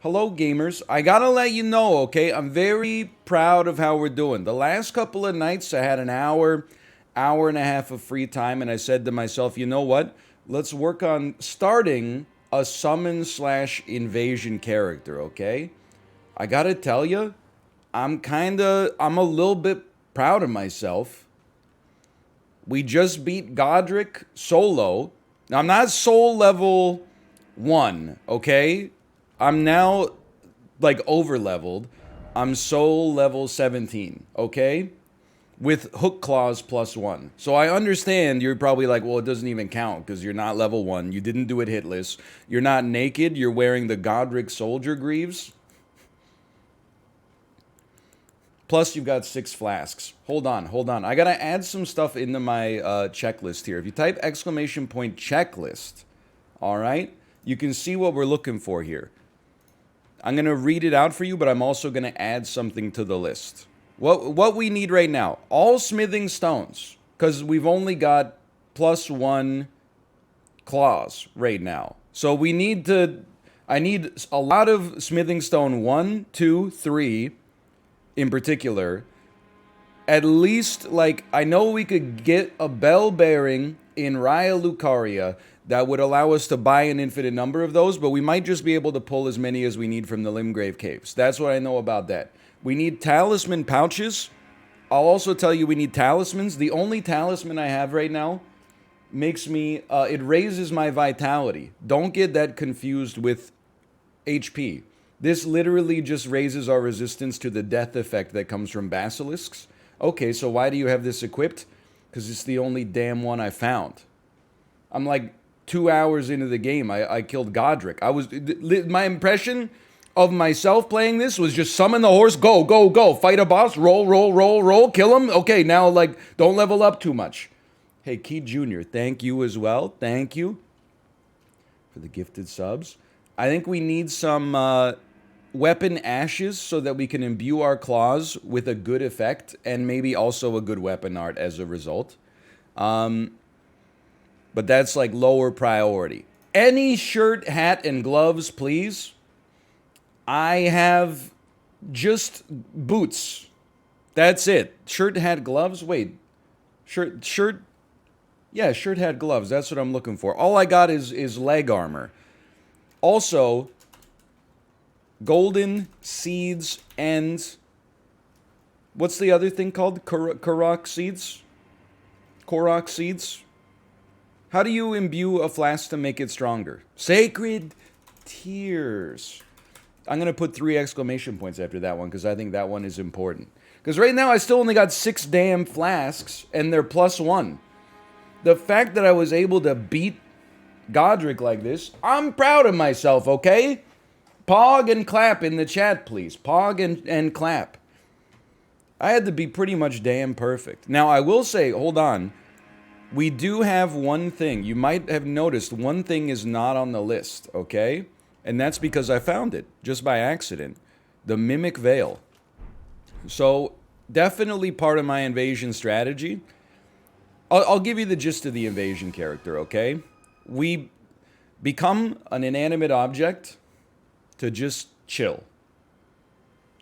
Hello, gamers. I gotta let you know, okay? I'm very proud of how we're doing. The last couple of nights, I had an hour and a half of free time, and I said to myself, you know what? Let's work on starting a summon slash invasion character, okay? I gotta tell you, I'm a little bit proud of myself. We just beat Godric solo. Now, I'm not soul level 1, okay? I'm now like over leveled. I'm soul level 17, okay? With hook claws +1. So I understand you're probably like, well, it doesn't even count because you're not level 1. You didn't do it hitless. You're not naked. You're wearing the Godric soldier greaves. Plus, you've got 6 flasks. Hold on. I gotta add some stuff into my checklist here. If you type !checklist, all right, you can see what we're looking for here. I'm gonna read it out for you, but I'm also gonna add something to the list. What we need right now, all smithing stones, because we've only got +1 claws right now. So I need a lot of smithing stone 1, 2, 3 in particular. At least, like, I know we could get a bell bearing in Raya Lucaria that would allow us to buy an infinite number of those, but we might just be able to pull as many as we need from the Limgrave Caves. That's what I know about that. We need talisman pouches. I'll also tell you we need talismans. The only talisman I have right now makes me, it raises my vitality. Don't get that confused with HP. This literally just raises our resistance to the death effect that comes from basilisks. Okay, so why do you have this equipped? Because it's the only damn one I found. I'm like 2 hours into the game. I killed Godric. My impression of myself playing this was just summon the horse, go, fight a boss, roll, kill him. Okay, now, like, don't level up too much. Hey, Key Jr., thank you as well. Thank you for the gifted subs. I think we need some weapon ashes so that we can imbue our claws with a good effect and maybe also a good weapon art as a result. But that's like lower priority. Any shirt, hat, and gloves, please. I have just boots. That's it. Shirt, hat, gloves. Wait. Shirt. Yeah, shirt, hat, gloves. That's what I'm looking for. All I got is leg armor. Also, golden seeds and what's the other thing called? Korok seeds? Korok seeds? How do you imbue a flask to make it stronger? Sacred tears. I'm going to put 3 exclamation points after that one because I think that one is important. Because right now I still only got 6 damn flasks and they're +1. The fact that I was able to beat Godric like this, I'm proud of myself, okay? Pog and clap in the chat, please. Pog and clap. I had to be pretty much damn perfect. Now, I will say, hold on. We do have one thing. You might have noticed one thing is not on the list, okay? And that's because I found it, just by accident. The Mimic Veil. So, definitely part of my invasion strategy. I'll give you the gist of the invasion character, okay? We become an inanimate object to just chill.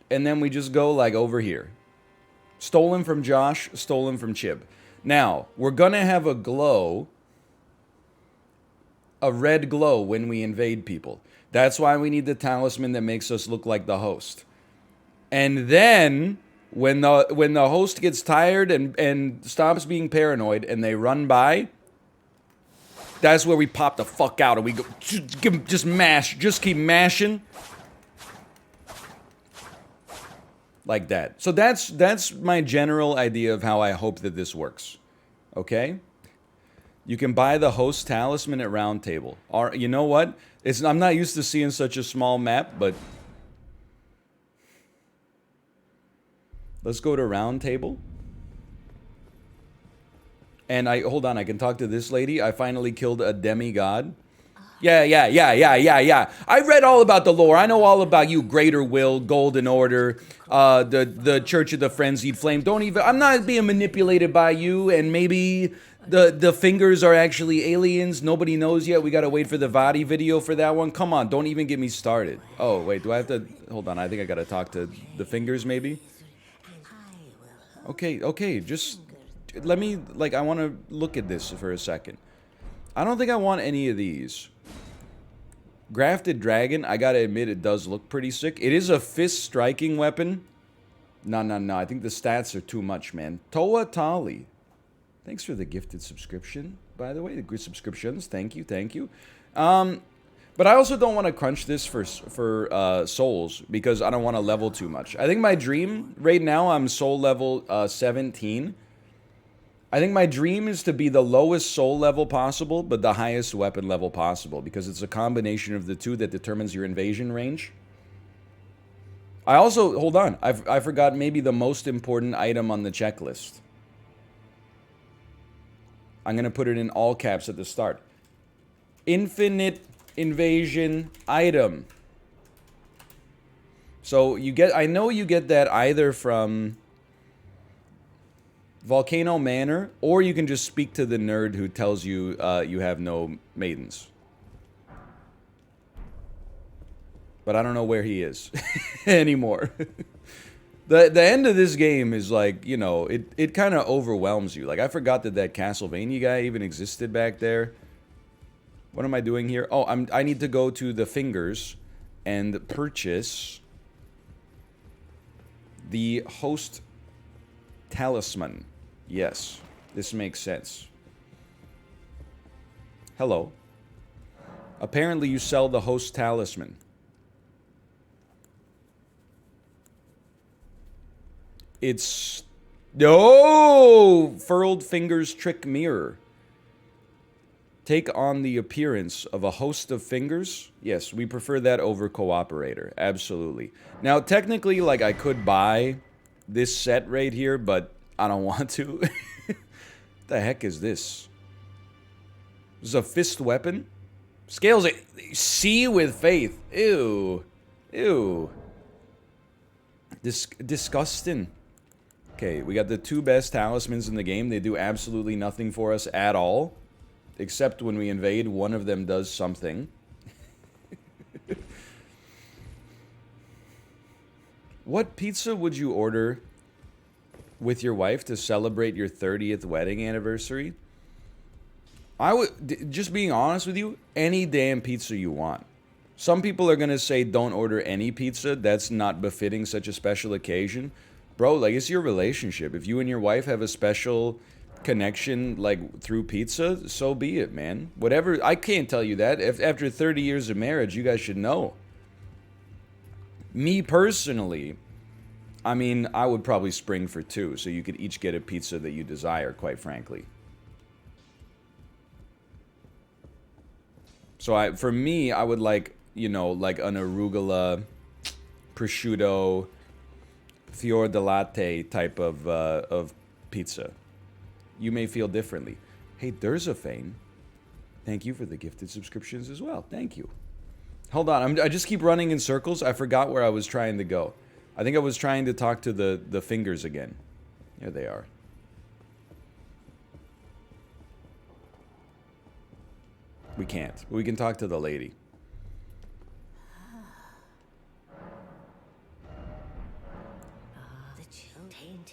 And then we just go like over here. Stolen from Josh, stolen from Chib. Now, we're gonna have a glow, a red glow when we invade people. That's why we need the talisman that makes us look like the host. And then, when the host gets tired and stops being paranoid and they run by, that's where we pop the fuck out and we go, just mash, just keep mashing. Like that. So that's my general idea of how I hope that this works. Okay? You can buy the host talisman at Roundtable. Or you know what? I'm not used to seeing such a small map, but let's go to Roundtable. And hold on, I can talk to this lady. I finally killed a demigod. Yeah. I read all about the lore. I know all about you, Greater Will, Golden Order, the Church of the Frenzied Flame. I'm not being manipulated by you, and maybe The fingers are actually aliens. Nobody knows yet. We gotta wait for the Vadi video for that one. Come on, don't even get me started. Oh, wait, do I have to... Hold on, I think I gotta talk to the fingers, maybe? Okay, just... Let me... Like, I want to look at this for a second. I don't think I want any of these. Grafted Dragon, I gotta admit, it does look pretty sick. It is a fist-striking weapon. No, I think the stats are too much, man. Toa Tali. Thanks for the gifted subscription, by the way. The good subscriptions. Thank you. But I also don't want to crunch this for souls, because I don't want to level too much. I think my dream, right now, I'm soul level 17. I think my dream is to be the lowest soul level possible, but the highest weapon level possible, because it's a combination of the two that determines your invasion range. I also, hold on, I forgot maybe the most important item on the checklist. I'm going to put it in all caps at the start. Infinite invasion item. So you get, I know you get that either from Volcano Manor, or you can just speak to the nerd who tells you you have no maidens. But I don't know where he is anymore. The end of this game is like, you know, it kind of overwhelms you. Like, I forgot that Castlevania guy even existed back there. What am I doing here? Oh, I need to go to the fingers and purchase the host talisman. Yes, this makes sense. Hello. Apparently you sell the host talisman. It's... No! Furled Fingers Trick Mirror. Take on the appearance of a host of fingers? Yes, we prefer that over Cooperator. Absolutely. Now, technically, like, I could buy this set right here, but I don't want to. What the heck is this? This is a fist weapon? Scales it. C with faith. Ew. Ew. Disgusting. Okay, we got the two best talismans in the game. They do absolutely nothing for us at all. Except when we invade, one of them does something. What pizza would you order with your wife to celebrate your 30th wedding anniversary? I would, just being honest with you, any damn pizza you want. Some people are going to say don't order any pizza. That's not befitting such a special occasion. Bro, like, it's your relationship. If you and your wife have a special connection, like, through pizza, so be it, man. Whatever. I can't tell you that. If after 30 years of marriage, you guys should know. Me personally, I mean, I would probably spring for two, so you could each get a pizza that you desire, quite frankly. So for me, I would like, you know, like an arugula, prosciutto, fior di latte type of pizza. You may feel differently. Hey, Durzafane, thank you for the gifted subscriptions as well. Thank you. Hold on, I just keep running in circles. I forgot where I was trying to go. I think I was trying to talk to the fingers again. There they are. We can't. But we can talk to the lady.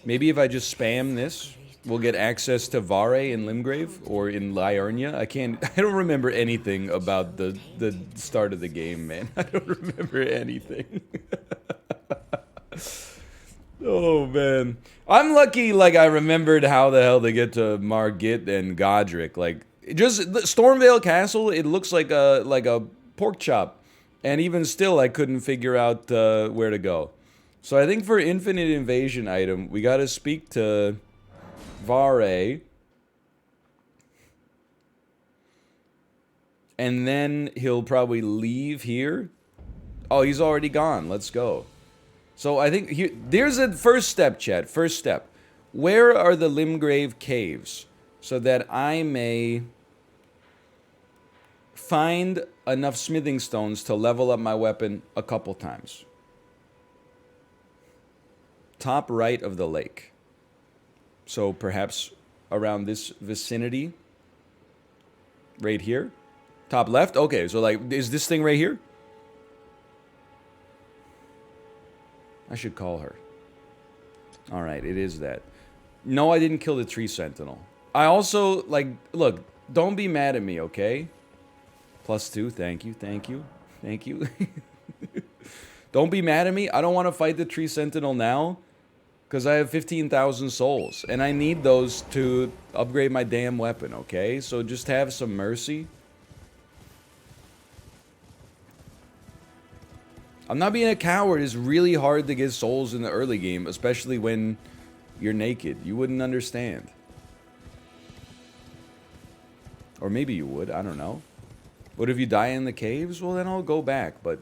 Maybe if I just spam this, we'll get access to Vare in Limgrave or in Liurnia. I don't remember anything about the start of the game, man. I don't remember anything. Oh, man. I'm lucky, like, I remembered how the hell to get to Margit and Godric. Like, just Stormvale Castle, it looks like a pork chop. And even still, I couldn't figure out where to go. So I think for Infinite Invasion item, we gotta speak to Vare. And then he'll probably leave here. Oh, he's already gone. Let's go. So I think there's a first step, chat. First step. Where are the Limgrave caves? So that I may find enough smithing stones to level up my weapon a couple times. Top right of the lake. So perhaps around this vicinity. Right here. Top left? Okay, so like, is this thing right here? I should call her. Alright, it is that. No, I didn't kill the tree sentinel. I also, like, look, don't be mad at me, okay? +2, thank you, thank you, thank you. Don't be mad at me. I don't want to fight the tree sentinel now. Because I have 15,000 souls. And I need those to upgrade my damn weapon, okay? So just have some mercy. I'm not being a coward. It's really hard to get souls in the early game. Especially when you're naked. You wouldn't understand. Or maybe you would. I don't know. What if you die in the caves? Well, then I'll go back. But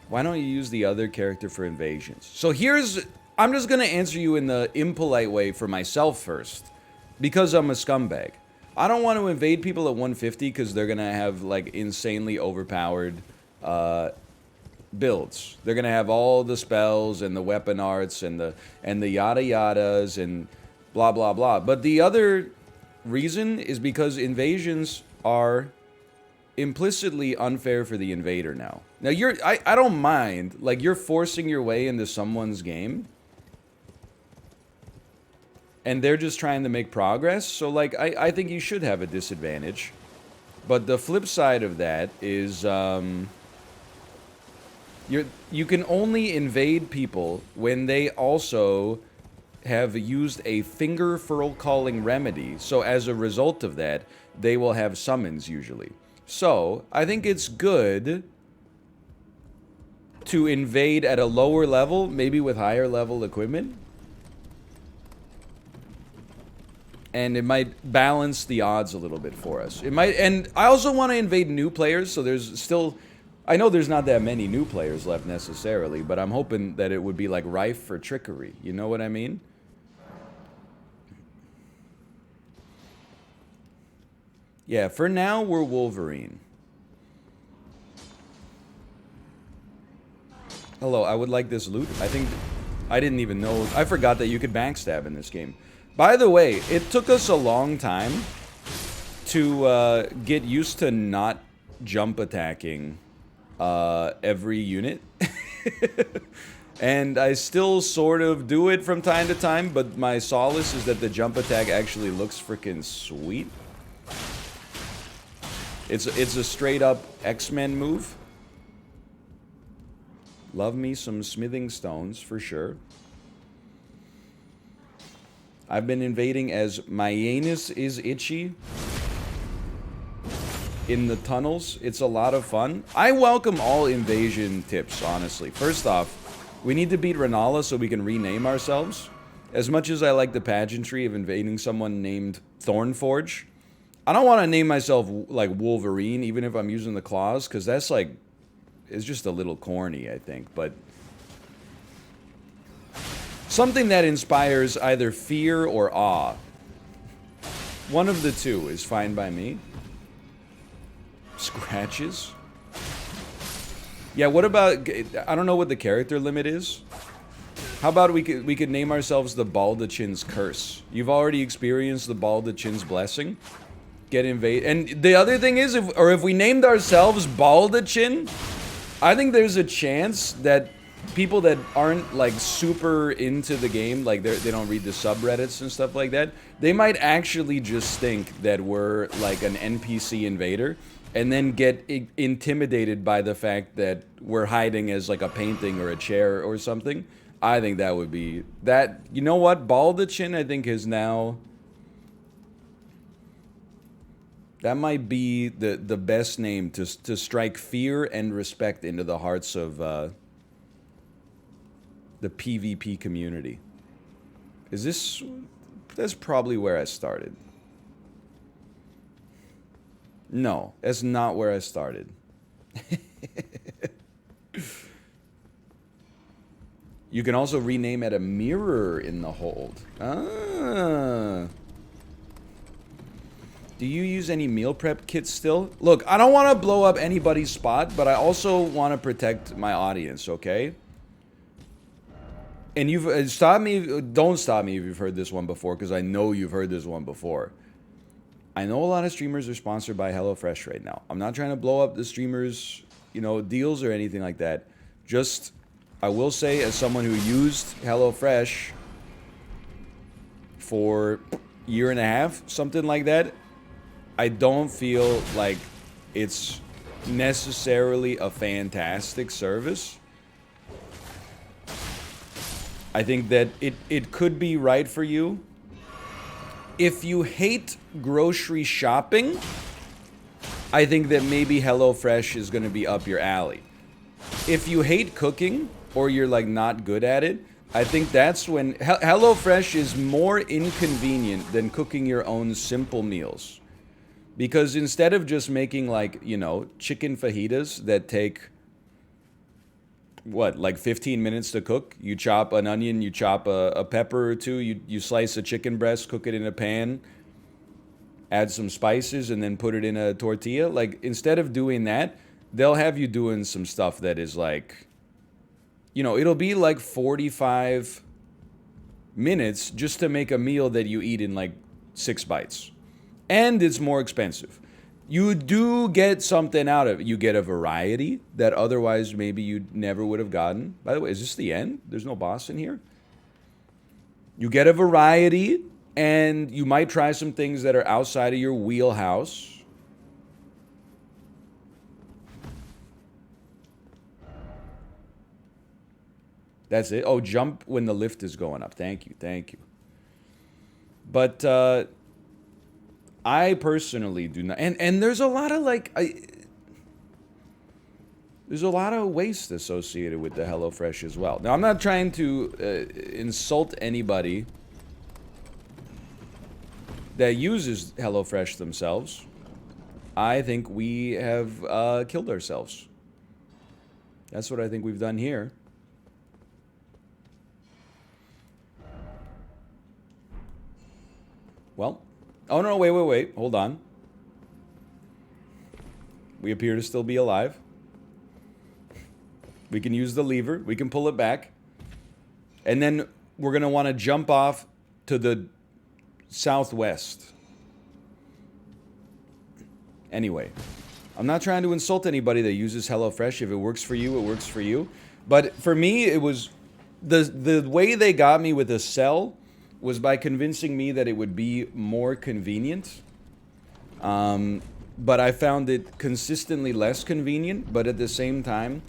why don't you use the other character for invasions? So here's... I'm just going to answer you in the impolite way for myself first. Because I'm a scumbag. I don't want to invade people at 150 because they're going to have, like, insanely overpowered builds. They're going to have all the spells and the weapon arts and the yada yadas and blah, blah, blah. But the other reason is because invasions are implicitly unfair for the invader now. Now, I don't mind. Like, you're forcing your way into someone's game. And they're just trying to make progress. So, like, I think you should have a disadvantage. But the flip side of that is, you can only invade people when they also have used a finger furl calling remedy. So, as a result of that, they will have summons, usually. So, I think it's good to invade at a lower level, maybe with higher level equipment. And it might balance the odds a little bit for us. It might, and I also want to invade new players, so there's still... I know there's not that many new players left necessarily, but I'm hoping that it would be, like, rife for trickery. You know what I mean? Yeah, for now, we're Wolverine. Hello, I would like this loot. I think... I didn't even know... I forgot that you could backstab in this game. By the way, it took us a long time to get used to not jump attacking every unit. And I still sort of do it from time to time, but my solace is that the jump attack actually looks freaking sweet. It's a straight up X-Men move. Love me some smithing stones, for sure. I've been invading as my anus is itchy in the tunnels. It's a lot of fun. I welcome all invasion tips, honestly. First off, we need to beat Renala so we can rename ourselves. As much as I like the pageantry of invading someone named Thornforge, I don't want to name myself, like, Wolverine, even if I'm using the claws, because that's, like, it's just a little corny, I think, but... something that inspires either fear or awe. One of the two is fine by me. Scratches? Yeah, what about... I don't know what the character limit is. How about we could name ourselves the Baldachin's Curse? You've already experienced the Baldachin's Blessing. Get invaded. And the other thing is, if we named ourselves Baldachin, I think there's a chance that people that aren't, like, super into the game, like, they don't read the subreddits and stuff like that, they might actually just think that we're, like, an NPC invader, and then get intimidated by the fact that we're hiding as, like, a painting or a chair or something. I think that would be... that... you know what? Baldachin, I think, is now... that might be the best name to strike fear and respect into the hearts of, the PvP community. Is this... that's probably where I started. No, that's not where I started. You can also rename it a mirror in the hold. Ah. Do you use any meal prep kits still? Look, I don't want to blow up anybody's spot, but I also want to protect my audience, okay? and you've stop me. Don't stop me if you've heard this one before, because I know you've heard this one before. I know a lot of streamers are sponsored by HelloFresh right now. I'm not trying to blow up the streamers, deals or anything like that. Just, I will say, as someone who used HelloFresh for a year and a half, something like that, I don't feel like it's necessarily a fantastic service. I think that it could be right for you. If you hate grocery shopping, I think that maybe HelloFresh is going to be up your alley. If you hate cooking, or you're like not good at it, I think that's when HelloFresh is more inconvenient than cooking your own simple meals. Because instead of just making like, chicken fajitas that take, like 15 minutes to cook, you chop an onion, you chop a pepper or two, you slice a chicken breast, cook it in a pan, add some spices, and then put it in a tortilla. Like, instead of doing that, they'll have you doing some stuff that is like, it'll be like 45 minutes just to make a meal that you eat in like 6 bites. And it's more expensive. You do get something out of it. You get a variety that otherwise maybe you never would have gotten. By the way, is this the end? There's no boss in here? You get a variety, and you might try some things that are outside of your wheelhouse. That's it. Oh, jump when the lift is going up. Thank you. But I personally do not, and there's a lot of there's a lot of waste associated with the HelloFresh as well. Now, I'm not trying to insult anybody that uses HelloFresh themselves. I think we have killed ourselves. That's what I think we've done here. Well, oh no, wait, hold on. We appear to still be alive. We can use the lever, we can pull it back. And then we're gonna wanna jump off to the southwest. Anyway, I'm not trying to insult anybody that uses HelloFresh. If it works for you, it works for you. But for me, it was the way they got me with the cell was by convincing me that it would be more convenient. But I found it consistently less convenient. But at the same time,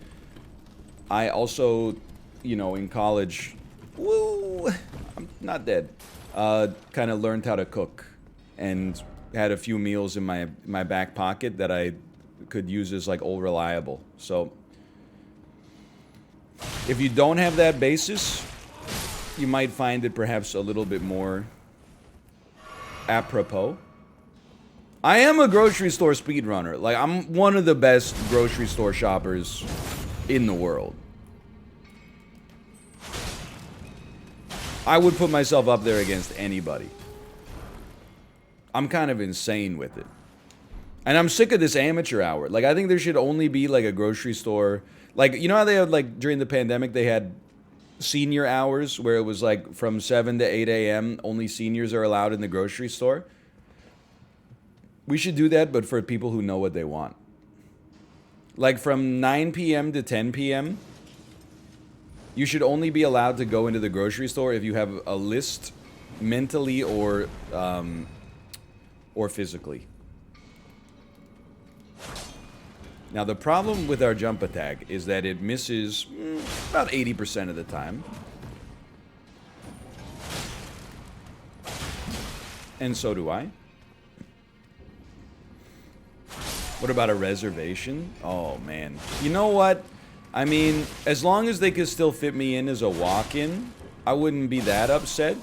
I also, in college, I'm not dead, kind of learned how to cook and had a few meals in my back pocket that I could use as like all reliable. So if you don't have that basis, you might find it perhaps a little bit more apropos. I am a grocery store speedrunner. Like, I'm one of the best grocery store shoppers in the world. I would put myself up there against anybody. I'm kind of insane with it. And I'm sick of this amateur hour. Like, I think there should only be like a grocery store. Like, you know how they had, like, during the pandemic, they had senior hours where it was like from 7 to 8 a.m. only seniors are allowed in the grocery store. We should do that, but for people who know what they want. Like from 9 p.m. to 10 p.m., you should only be allowed to go into the grocery store if you have a list mentally or physically. Now, the problem with our jump attack is that it misses about 80% of the time. And so do I. What about a reservation? Oh, man. You know what? I mean, as long as they could still fit me in as a walk-in, I wouldn't be that upset.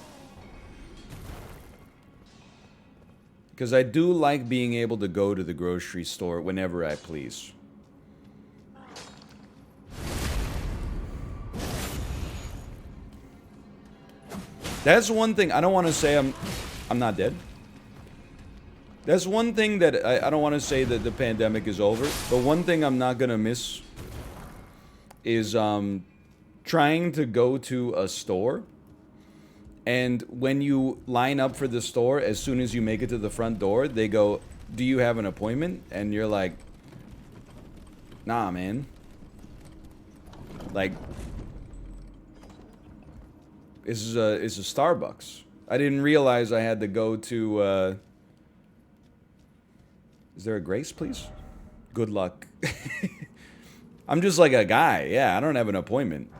Because I do like being able to go to the grocery store whenever I please. That's one thing. I don't want to say I'm not dead. That's one thing that I don't want to say that the pandemic is over. But one thing I'm not going to miss is trying to go to a store, and when you line up for the store, as soon as you make it to the front door, they go, "Do you have an appointment?" And you're like, "Nah, man. Like, this is a Starbucks. I didn't realize I had to go to, is there a grace, please? Good luck." I'm just like a guy. Yeah, I don't have an appointment.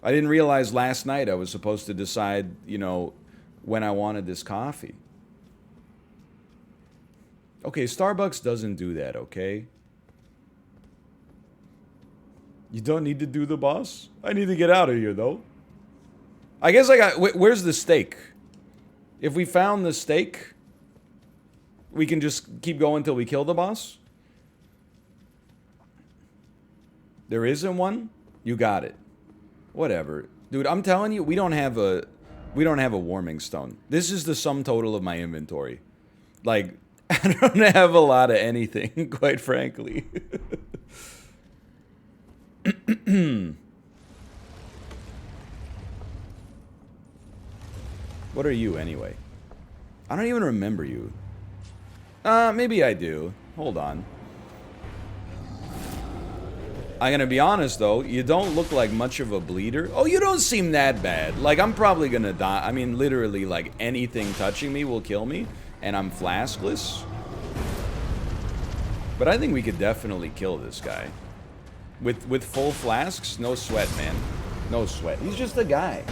I didn't realize last night I was supposed to decide, you know, when I wanted this coffee. Okay, Starbucks doesn't do that, okay? You don't need to do the boss? I need to get out of here, though. I guess I got... Where's the steak? If we found the steak, we can just keep going until we kill the boss? There isn't one? You got it. Whatever. Dude, I'm telling you, we don't have a warming stone. This is the sum total of my inventory. Like, I don't have a lot of anything, quite frankly. What are you, anyway? I don't even remember you. Maybe I do. Hold on. I'm gonna be honest, though. You don't look like much of a bleeder. Oh, you don't seem that bad. Like, I'm probably gonna die. I mean, literally, like, anything touching me will kill me. And I'm flaskless. But I think we could definitely kill this guy. With full flasks, no sweat, man. No sweat. He's just a guy.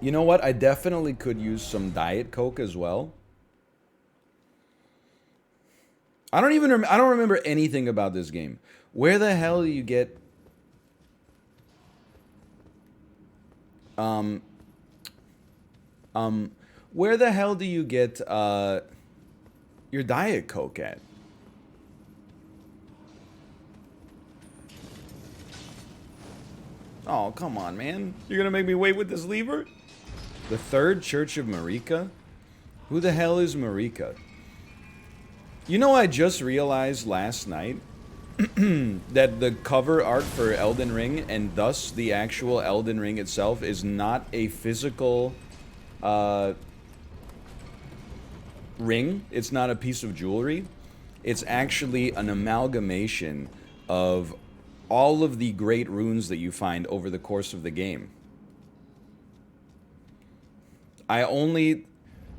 You know what? I definitely could use some Diet Coke as well. I don't remember anything about this game. Where the hell do you get... Where the hell do you get, your Diet Coke at? Oh, come on, man. You're gonna make me wait with this lever? The Third Church of Marika? Who the hell is Marika? You know, I just realized last night that the cover art for Elden Ring, and thus the actual Elden Ring itself, is not a physical ring. It's not a piece of jewelry. It's actually an amalgamation of all of the great runes that you find over the course of the game.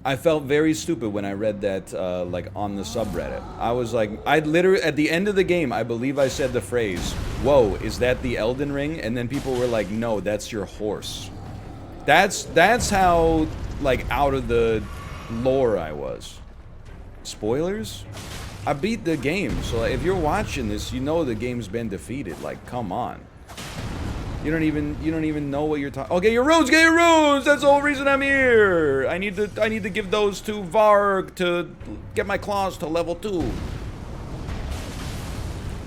I felt very stupid when I read that, like, on the subreddit. I was like, I'd literally, at the end of the game, I believe I said the phrase, "Whoa, is that the Elden Ring?" And then people were like, "No, that's your horse." That's how, like, out of the lore I was. Spoilers? I beat the game, so like, if you're watching this, you know the game's been defeated. Like, come on. You don't even know what you're talking. Oh, get your runes, get your runes! That's the whole reason I'm here! I need to give those to Varg to get my claws to level 2.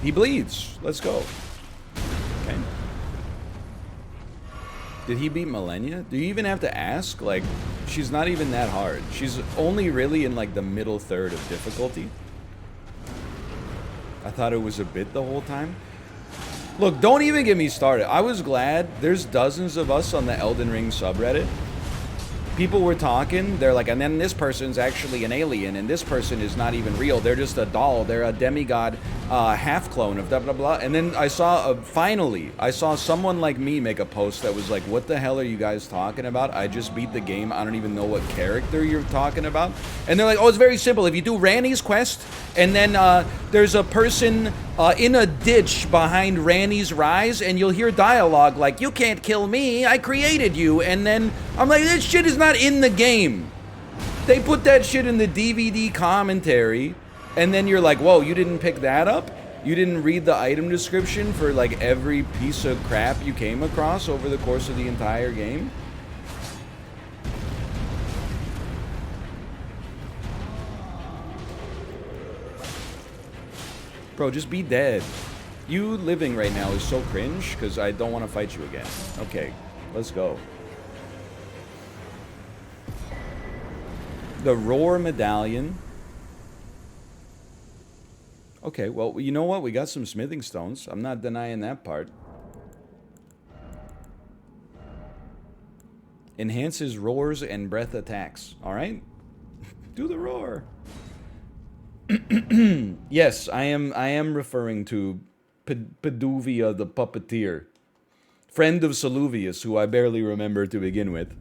He bleeds. Let's go. Okay. Did he beat Millennia? Do you even have to ask? Like, she's not even that hard. She's only really in, like, the middle third of difficulty. I thought it was a bit the whole time. Look, don't even get me started. I was glad. There's dozens of us on the Elden Ring subreddit. People were talking. They're like, and then this person's actually an alien, and this person is not even real. They're just a doll. They're a demigod half clone of blah, blah, blah. And then I saw, finally, I saw someone like me make a post that was like, what the hell are you guys talking about? I just beat the game. I don't even know what character you're talking about. And they're like, oh, it's very simple. If you do Ranni's quest, and then there's a person in a ditch behind Ranni's rise, and you'll hear dialogue like, you can't kill me, I created you. And then I'm like, this shit is not in the game. They put that shit in the DVD commentary, and then you're like, whoa, you didn't pick that up? You didn't read the item description for like every piece of crap you came across over the course of the entire game? Bro, just be dead. You living right now is so cringe, because I don't want to fight you again. Okay, let's go. The Roar Medallion. Okay, well, you know what? We got some smithing stones. I'm not denying that part. Enhances roars and breath attacks. All right? Do the roar. Yes, I am referring to Peduvia the puppeteer. Friend of Saluvius, who I barely remember to begin with.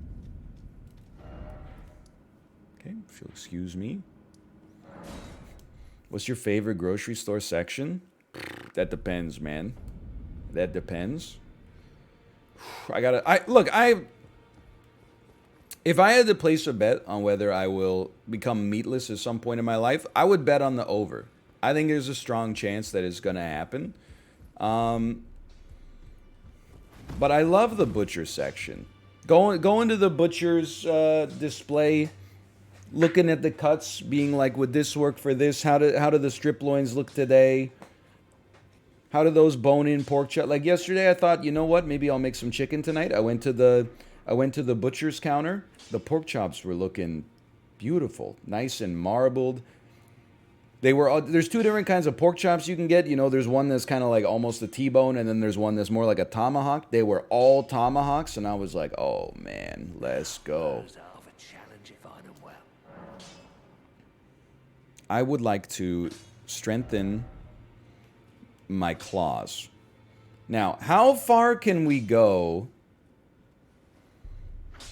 Okay, if you'll excuse me. What's your favorite grocery store section? That depends, man. That depends. If I had to place a bet on whether I will become meatless at some point in my life, I would bet on the over. I think there's a strong chance that it's going to happen. But I love the butcher section. Going to the butcher's display, looking at the cuts, being like, would this work for this? How do the strip loins look today? How do those bone-in pork chop? Like yesterday, I thought, you know what? Maybe I'll make some chicken tonight. I went to the butcher's counter. The pork chops were looking beautiful, nice and marbled. There's two different kinds of pork chops you can get. You know, there's one that's kind of like almost a T-bone, and then there's one that's more like a tomahawk. They were all tomahawks, and I was like, oh man, let's go. I would like to strengthen my claws. Now, how far can we go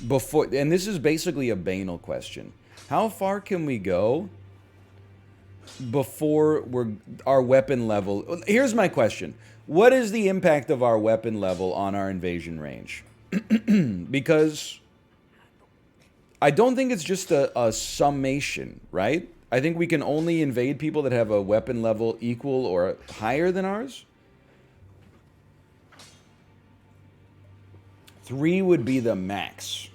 before, and this is basically a banal question, how far can we go before our weapon level? Here's my question. What is the impact of our weapon level on our invasion range? Because I don't think it's just a summation, right? I think we can only invade people that have a weapon level equal or higher than ours. 3 would be the max.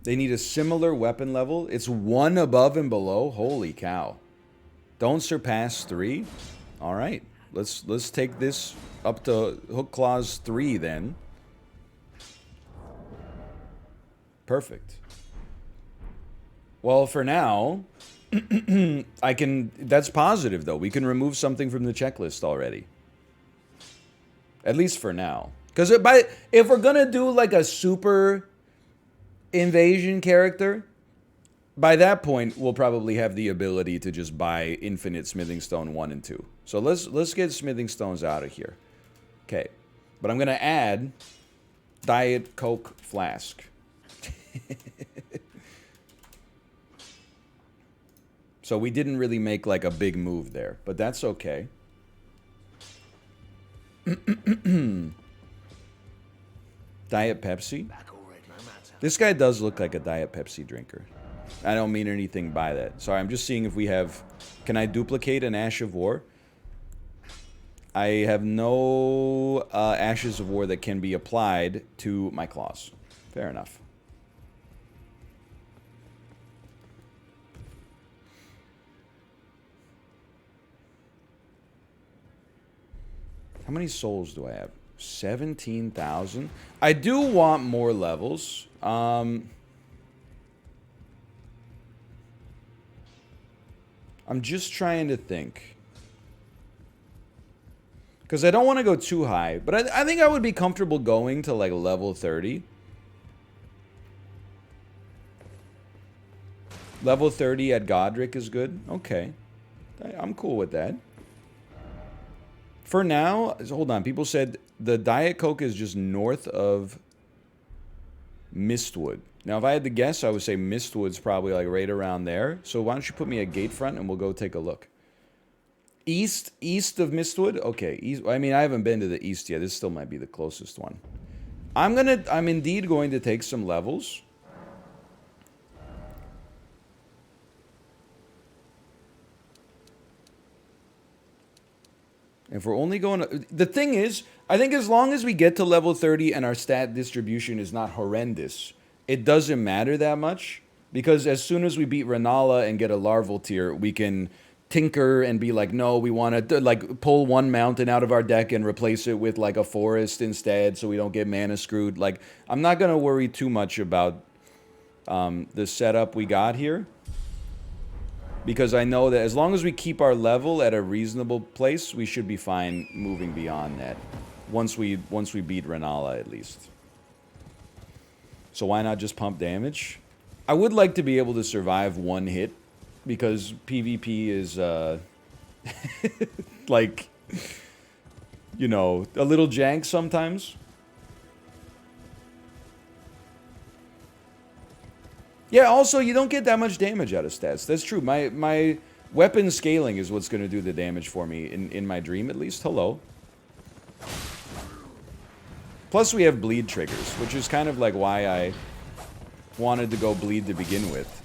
They need a similar weapon level. It's 1 above and below. Holy cow. Don't surpass 3. All right. Let's take this up to hook clause 3 then. Perfect. Well, for now, that's positive though. We can remove something from the checklist already. At least for now. Because if we're going to do like a super invasion character, by that point, we'll probably have the ability to just buy infinite smithing stone 1 and 2. So let's get smithing stones out of here. Okay. But I'm going to add Diet Coke flask. So we didn't really make like a big move there, but that's okay. Diet Pepsi. This guy does look like a Diet Pepsi drinker. I don't mean anything by that. Sorry, I'm just seeing if we have... Can I duplicate an Ash of War? I have no Ashes of War that can be applied to my claws. Fair enough. How many souls do I have? 17,000. I do want more levels. I'm just trying to think. Because I don't want to go too high. But I think I would be comfortable going to like level 30. Level 30 at Godric is good. Okay. I'm cool with that. For now, hold on. People said the Diet Coke is just north of Mistwood. Now, if I had to guess, I would say Mistwood's probably like right around there. So why don't you put me at Gatefront and we'll go take a look. East of Mistwood? Okay. East, I mean, I haven't been to the east yet. This still might be the closest one. I'm indeed going to take some levels. If we're only going to... The thing is, I think as long as we get to level 30 and our stat distribution is not horrendous, it doesn't matter that much. Because as soon as we beat Renala and get a larval tier, we can tinker and be like, no, we want to like pull one mountain out of our deck and replace it with like a forest instead so we don't get mana screwed. Like, I'm not going to worry too much about the setup we got here. Because I know that as long as we keep our level at a reasonable place, we should be fine moving beyond that. Once we beat Renala, at least. So why not just pump damage? I would like to be able to survive one hit, because PvP is, like, you know, a little jank sometimes. Yeah, also, you don't get that much damage out of stats. That's true. My weapon scaling is what's going to do the damage for me, in my dream at least. Hello. Plus, we have bleed triggers, which is kind of like why I wanted to go bleed to begin with.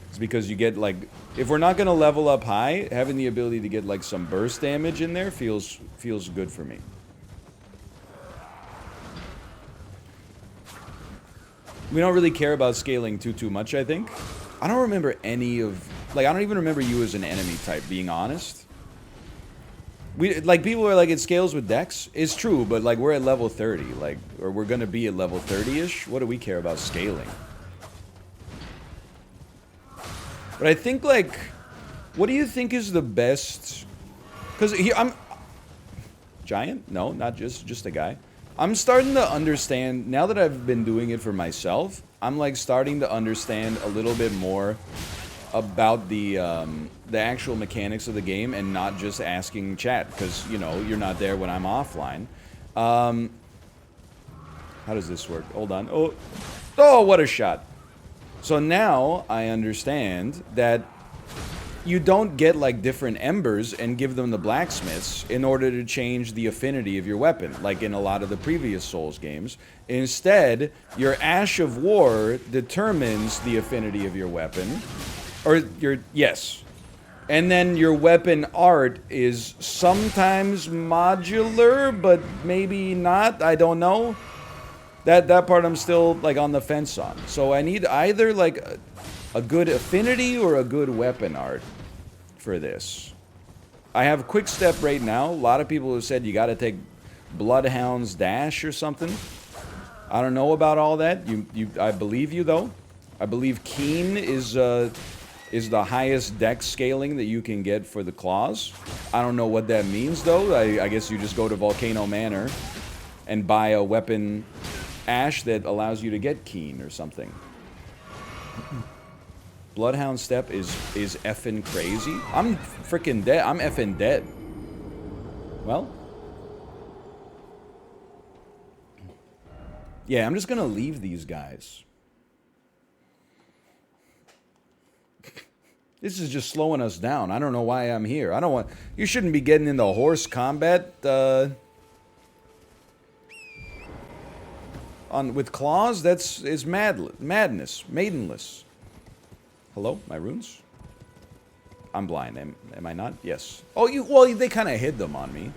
It's because you get, like... If we're not going to level up high, having the ability to get, like, some burst damage in there feels good for me. We don't really care about scaling too much, I think. I don't remember any of... Like, I don't even remember you as an enemy type, being honest. Like, people are like, it scales with dex. It's true, but, like, we're at level 30. Like, or we're gonna be at level 30-ish. What do we care about scaling? But I think, like... What do you think is the best... Because here, I'm... Giant? No, not just a guy. I'm starting to understand, now that I've been doing it for myself, I'm like starting to understand a little bit more about the actual mechanics of the game and not just asking chat, because, you know, you're not there when I'm offline. How does this work? Hold on. Oh, what a shot. So now I understand that you don't get, like, different embers and give them the blacksmiths in order to change the affinity of your weapon, like in a lot of the previous Souls games. Instead, your Ash of War determines the affinity of your weapon. Or your... Yes. And then your weapon art is sometimes modular, but maybe not. I don't know. That part I'm still, like, on the fence on. So I need either, like, a good affinity or a good weapon art for this. I have Quick Step right now. A lot of people have said you gotta take Bloodhound's Dash or something. I don't know about all that. I believe you, though. I believe Keen is the highest dex scaling that you can get for the claws. I don't know what that means, though. I guess you just go to Volcano Manor and buy a weapon ash that allows you to get Keen or something. Bloodhound Step is effing crazy. I'm freaking dead. I'm effing dead. Well. Yeah, I'm just gonna leave these guys. This is just slowing us down. I don't know why I'm here. I don't want... You shouldn't be getting into horse combat, with claws. It's madness. Maidenless. Hello, my runes? I'm blind. Am I not? Yes. Oh, well, they kind of hid them on me.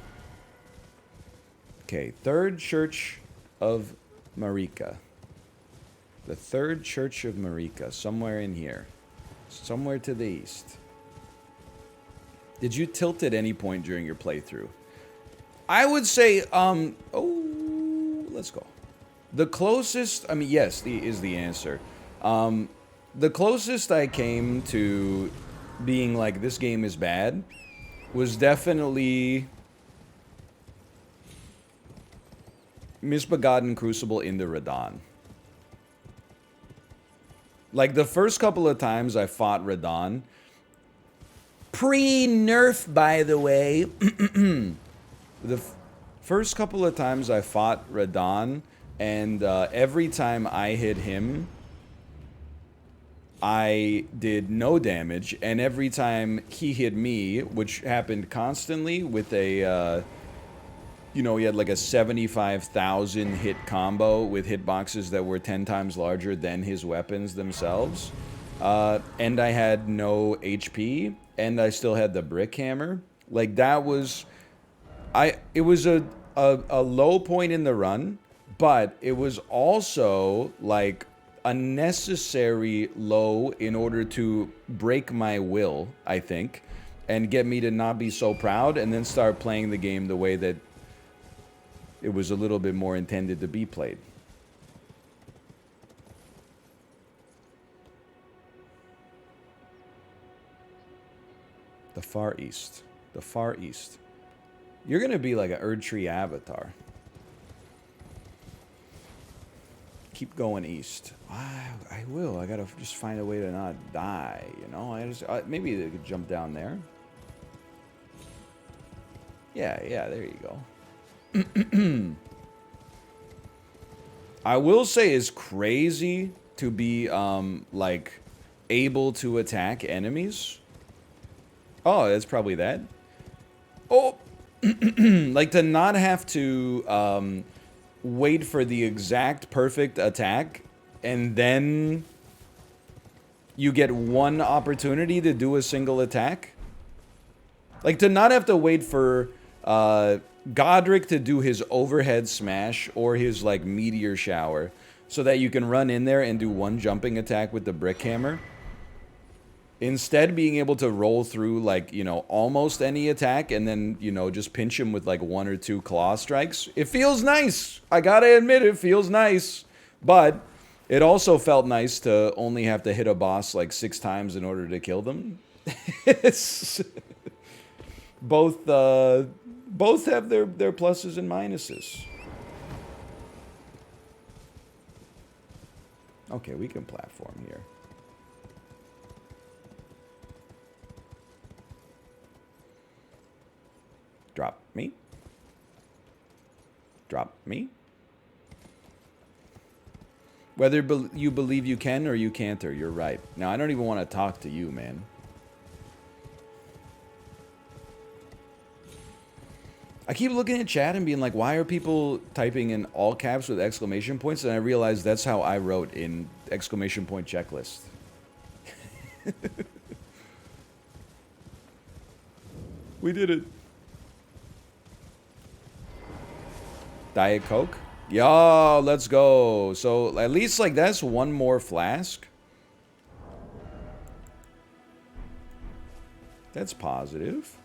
Okay, Third Church of Marika. The Third Church of Marika, somewhere in here. Somewhere to the east. Did you tilt at any point during your playthrough? I would say, let's go. The closest, I mean, yes, is the answer. The closest I came to being like, this game is bad, was definitely Misbegotten Crucible into Radahn. Like, the first couple of times I fought Radahn, pre-nerf, by the way, the first couple of times I fought Radahn, and every time I hit him, I did no damage, and every time he hit me, which happened constantly with a, you know, he had like a 75,000 hit combo with hitboxes that were 10 times larger than his weapons themselves. And I had no HP, and I still had the brick hammer. Like, that was... It was a low point in the run, but it was also, like, a necessary low in order to break my will, I think, and get me to not be so proud, and then start playing the game the way that it was a little bit more intended to be played. The Far East. The Far East. You're gonna be like an Erdtree avatar. Keep going east. I will. I gotta just find a way to not die, you know? Maybe they could jump down there. Yeah, there you go. I will say it's crazy to be, like, able to attack enemies. Oh, that's probably that. Oh! Like, to not have to, wait for the exact perfect attack, and then you get one opportunity to do a single attack. Like, to not have to wait for Godric to do his overhead smash or his, like, meteor shower so that you can run in there and do one jumping attack with the brick hammer. Instead, being able to roll through, like, you know, almost any attack and then, you know, just pinch him with, like, 1 or 2 claw strikes. It feels nice. I gotta admit, it feels nice. But it also felt nice to only have to hit a boss, like, 6 times in order to kill them. It's... Both have their pluses and minuses. Okay, we can platform here. Drop me. Drop me. Whether you believe you can or you can't, or you're right. Now, I don't even want to talk to you, man. I keep looking at chat and being like, why are people typing in all caps with exclamation points? And I realize that's how I wrote in exclamation point checklist. We did it. Diet Coke? Yo, let's go. So at least like that's one more flask. That's positive.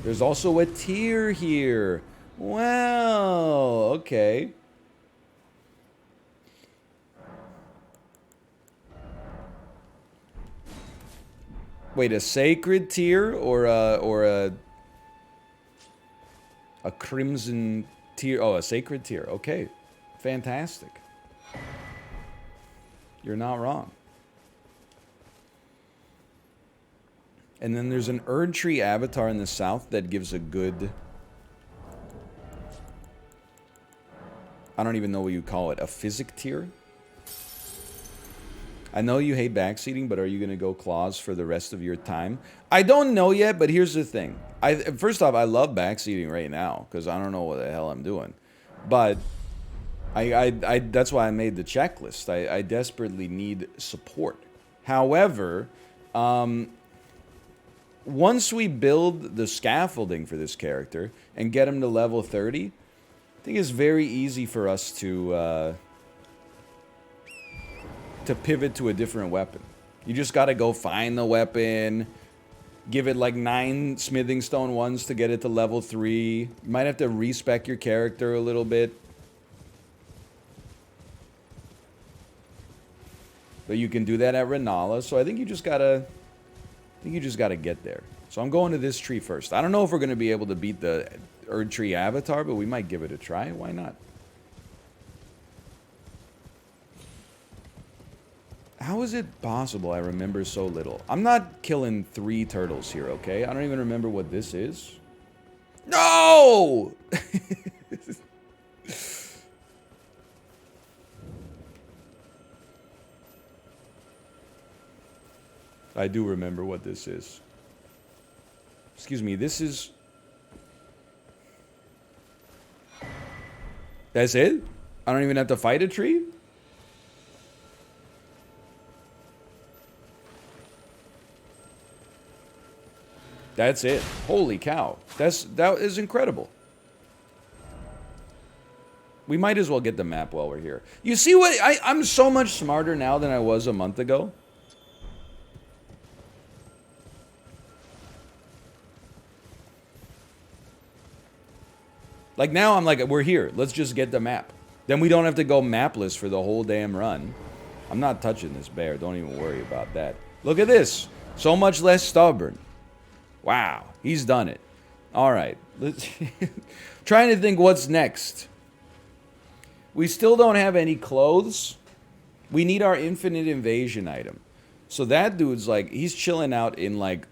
There's also a tier here. Wow, okay. Wait, a sacred tier or a crimson tier? Oh, a sacred tier. Okay. Fantastic. You're not wrong. And then there's an Erdtree avatar in the south that gives a good... I don't even know what you call it. A physic tier? I know you hate backseating, but are you going to go claws for the rest of your time? I don't know yet, but here's the thing. First off, I love backseating right now, because I don't know what the hell I'm doing. But that's why I made the checklist. I desperately need support. However, once we build the scaffolding for this character and get him to level 30, I think it's very easy for us to pivot to a different weapon. You just gotta go find the weapon, give it like 9 smithing stone ones to get it to level 3. You might have to respec your character a little bit. But you can do that at Renala, so I think you just gotta get there. So I'm going to this tree first. I don't know if we're gonna be able to beat the Erdtree avatar, but we might give it a try. Why not? How is it possible I remember so little? I'm not killing 3 turtles here, okay? I don't even remember what this is. No! I do remember what this is. Excuse me, this is... That's it? I don't even have to fight a tree? That's it. Holy cow. That is incredible. We might as well get the map while we're here. You see what? I'm so much smarter now than I was a month ago. Like now I'm like, we're here. Let's just get the map. Then we don't have to go mapless for the whole damn run. I'm not touching this bear. Don't even worry about that. Look at this. So much less stubborn. Wow, he's done it. All right, let's trying to think what's next. We still don't have any clothes. We need our infinite invasion item. So that dude's like, he's chilling out in like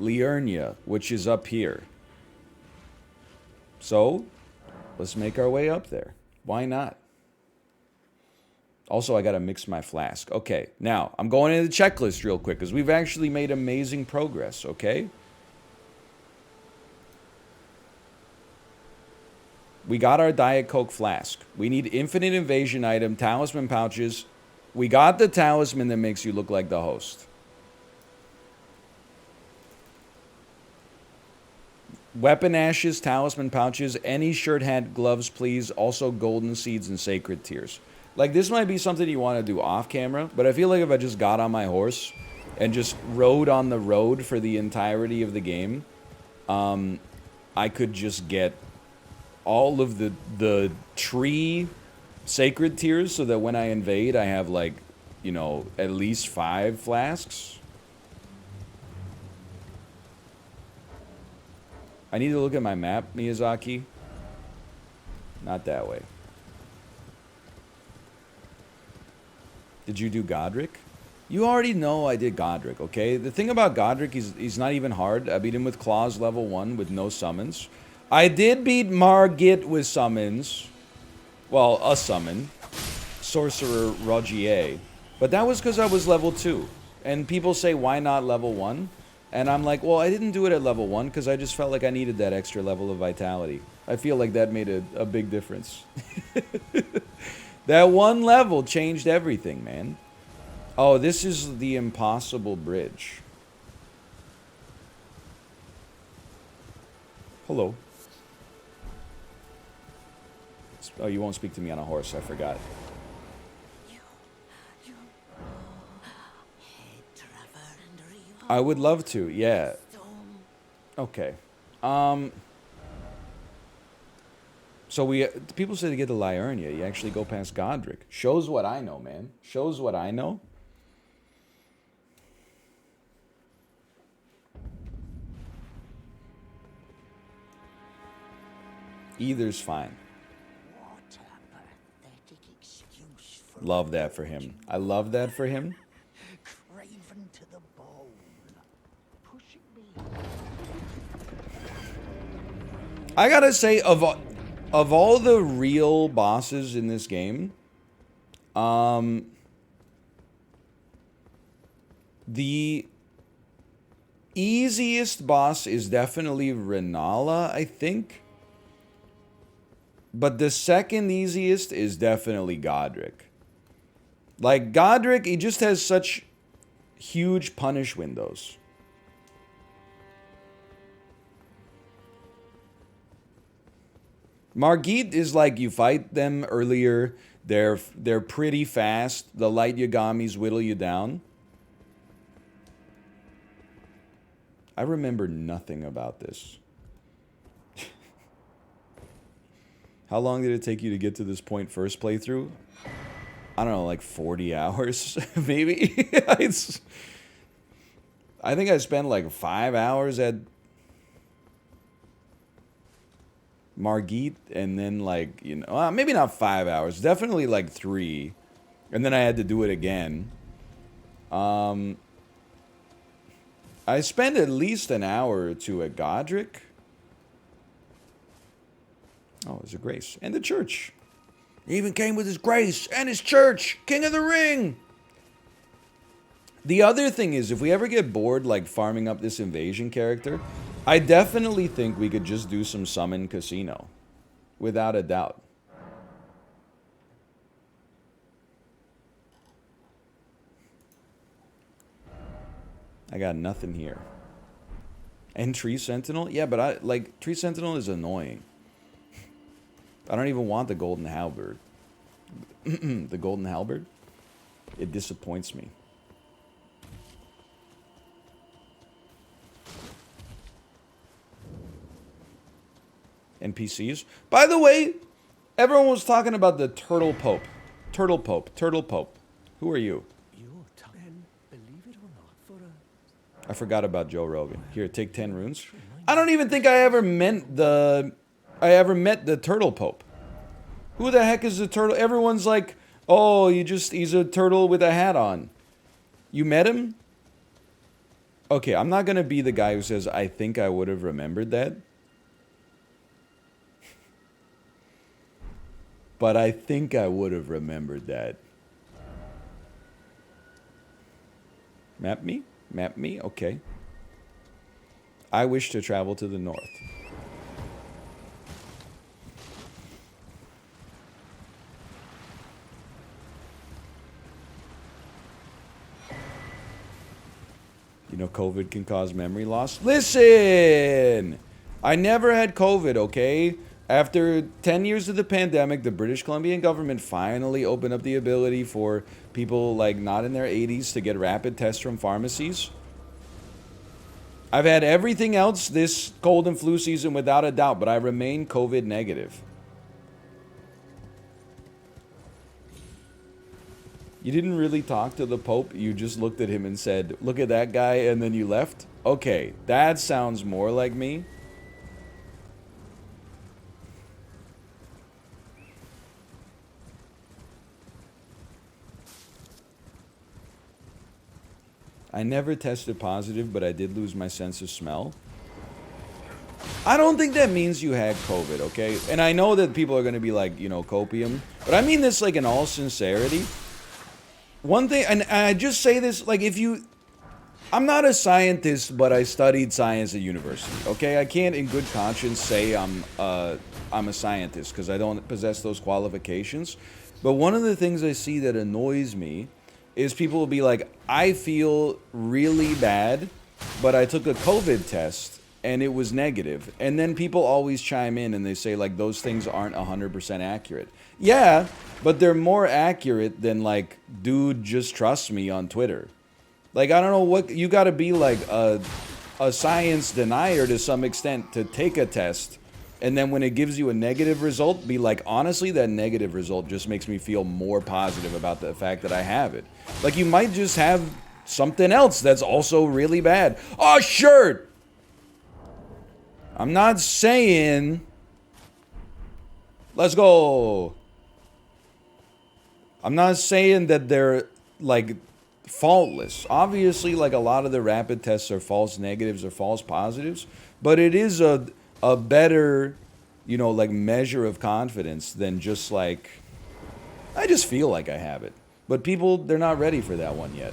Liurnia, which is up here. So let's make our way up there. Why not? Also, I gotta mix my flask. Okay, now I'm going into the checklist real quick because we've actually made amazing progress, okay? We got our Diet Coke flask. We need infinite invasion item, talisman pouches. We got the talisman that makes you look like the host. Weapon ashes, talisman pouches, any shirt, hat, gloves, please. Also golden seeds and sacred tears. Like, this might be something you want to do off camera, but I feel like if I just got on my horse and just rode on the road for the entirety of the game, I could just get all of the tree sacred tears so that when I invade, I have, like, you know, at least 5 flasks. I need to look at my map, Miyazaki. Not that way. Did you do Godric? You already know I did Godric, okay? The thing about Godric, he's not even hard. I beat him with Claws level 1 with no summons. I did beat Margit with summons. Well, a summon. Sorcerer Rogier. But that was because I was level 2. And people say, why not level 1? And I'm like, well, I didn't do it at level 1 because I just felt like I needed that extra level of vitality. I feel like that made a big difference. That one level changed everything, man. Oh, this is the impossible bridge. Hello. Oh, you won't speak to me on a horse. I forgot. I would love to, yeah. Okay. So people say to get to Liurnia, you actually go past Godric. Shows what I know, man. Shows what I know. Either's fine. Love that for him. I love that for him. Craven to the bone. Pushing me. I gotta say, of all the real bosses in this game, the easiest boss is definitely Renala, I think. But the second easiest is definitely Godric. Like, Godric, he just has such huge punish windows. Margit is like, you fight them earlier, they're pretty fast, the light Yagamis whittle you down. I remember nothing about this. How long did it take you to get to this point first playthrough? I don't know, like 40 hours, maybe? I think I spent like 5 hours at Margit, and then like, you know, maybe not 5 hours, definitely like 3. And then I had to do it again. I spent at least an hour or 2 at Godric. Oh, there's a grace. And the church. He even came with his grace and his church. King of the Ring. The other thing is, if we ever get bored, like, farming up this invasion character, I definitely think we could just do some summon casino. Without a doubt. I got nothing here. And Tree Sentinel? Yeah, but Tree Sentinel is annoying. I don't even want the golden halberd. The golden halberd? It disappoints me. NPCs? By the way, everyone was talking about the Turtle Pope. Turtle Pope. Turtle Pope. Who are you? I forgot about Joe Rogan. Here, take 10 runes. I don't even think I ever met the turtle pope. Who the heck is the turtle? Everyone's like, oh, he's a turtle with a hat on. You met him? Okay, I'm not gonna be the guy who says, I think I would have remembered that. But I think I would have remembered that. Map me? Map me? Okay. I wish to travel to the north. You know COVID can cause memory loss? Listen! I never had COVID, okay? After 10 years of the pandemic, the British Columbian government finally opened up the ability for people like not in their 80s to get rapid tests from pharmacies. I've had everything else this cold and flu season without a doubt, but I remain COVID negative. You didn't really talk to the Pope, you just looked at him and said, look at that guy, and then you left? Okay, that sounds more like me. I never tested positive, but I did lose my sense of smell. I don't think that means you had COVID, okay? And I know that people are going to be like, you know, copium. But I mean this like in all sincerity. One thing, and I just say this, like if you... I'm not a scientist, but I studied science at university, okay? I can't in good conscience say I'm a scientist because I don't possess those qualifications. But one of the things I see that annoys me is people will be like, I feel really bad, but I took a COVID test and it was negative. And then people always chime in and they say like those things aren't 100% accurate. Yeah, but they're more accurate than like, dude, just trust me on Twitter. Like, I don't know what, you gotta be like a science denier to some extent to take a test. And then when it gives you a negative result, be like, honestly, that negative result just makes me feel more positive about the fact that I have it. Like, you might just have something else that's also really bad. Oh, shirt! I'm not saying... Let's go! I'm not saying that they're, like, faultless. Obviously, like, a lot of the rapid tests are false negatives or false positives. But it is a better, you know, like measure of confidence than just like, I just feel like I have it. But people, they're not ready for that one yet.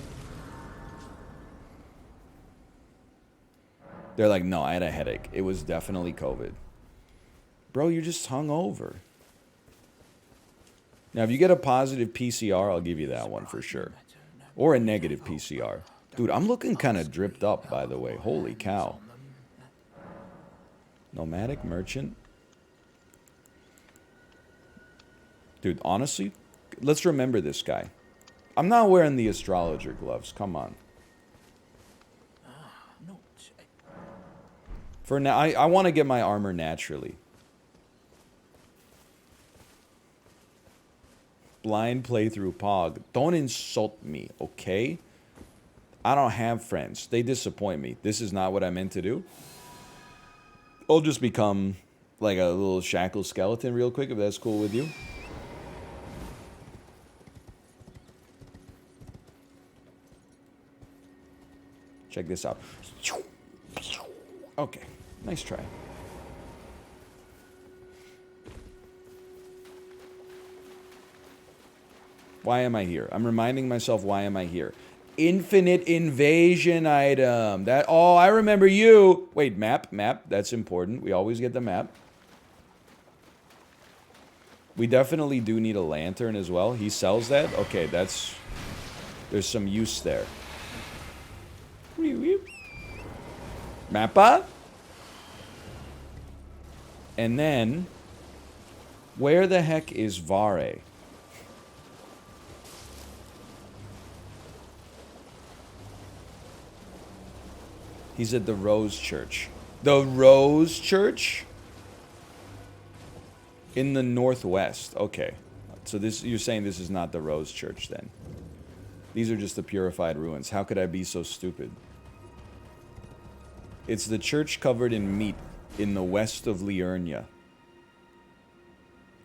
They're like, no, I had a headache. It was definitely COVID. Bro, you're just hungover. Now, if you get a positive PCR, I'll give you that one for sure. Or a negative PCR. Dude, I'm looking kind of dripped up, by the way. Holy cow. Nomadic merchant. Dude, honestly, let's remember this guy. I'm not wearing the astrologer gloves. Come on. For now, I want to get my armor naturally. Blind playthrough Pog. Don't insult me, okay? I don't have friends. They disappoint me. This is not what I meant to do. I'll just become like a little shackled skeleton real quick, if that's cool with you. Check this out. Okay, nice try. Why am I here? I'm reminding myself, why am I here? Infinite invasion item. That, oh, I remember you. Wait, map. That's important. We always get the map. We definitely do need a lantern as well. He sells that. Okay, that's... There's some use there. Mappa? And then... Where the heck is Vare? He's at the Rose Church. The Rose Church? In the northwest. Okay. So this, you're saying this is not the Rose Church then? These are just the purified ruins. How could I be so stupid? It's the church covered in meat in the west of Liurnia.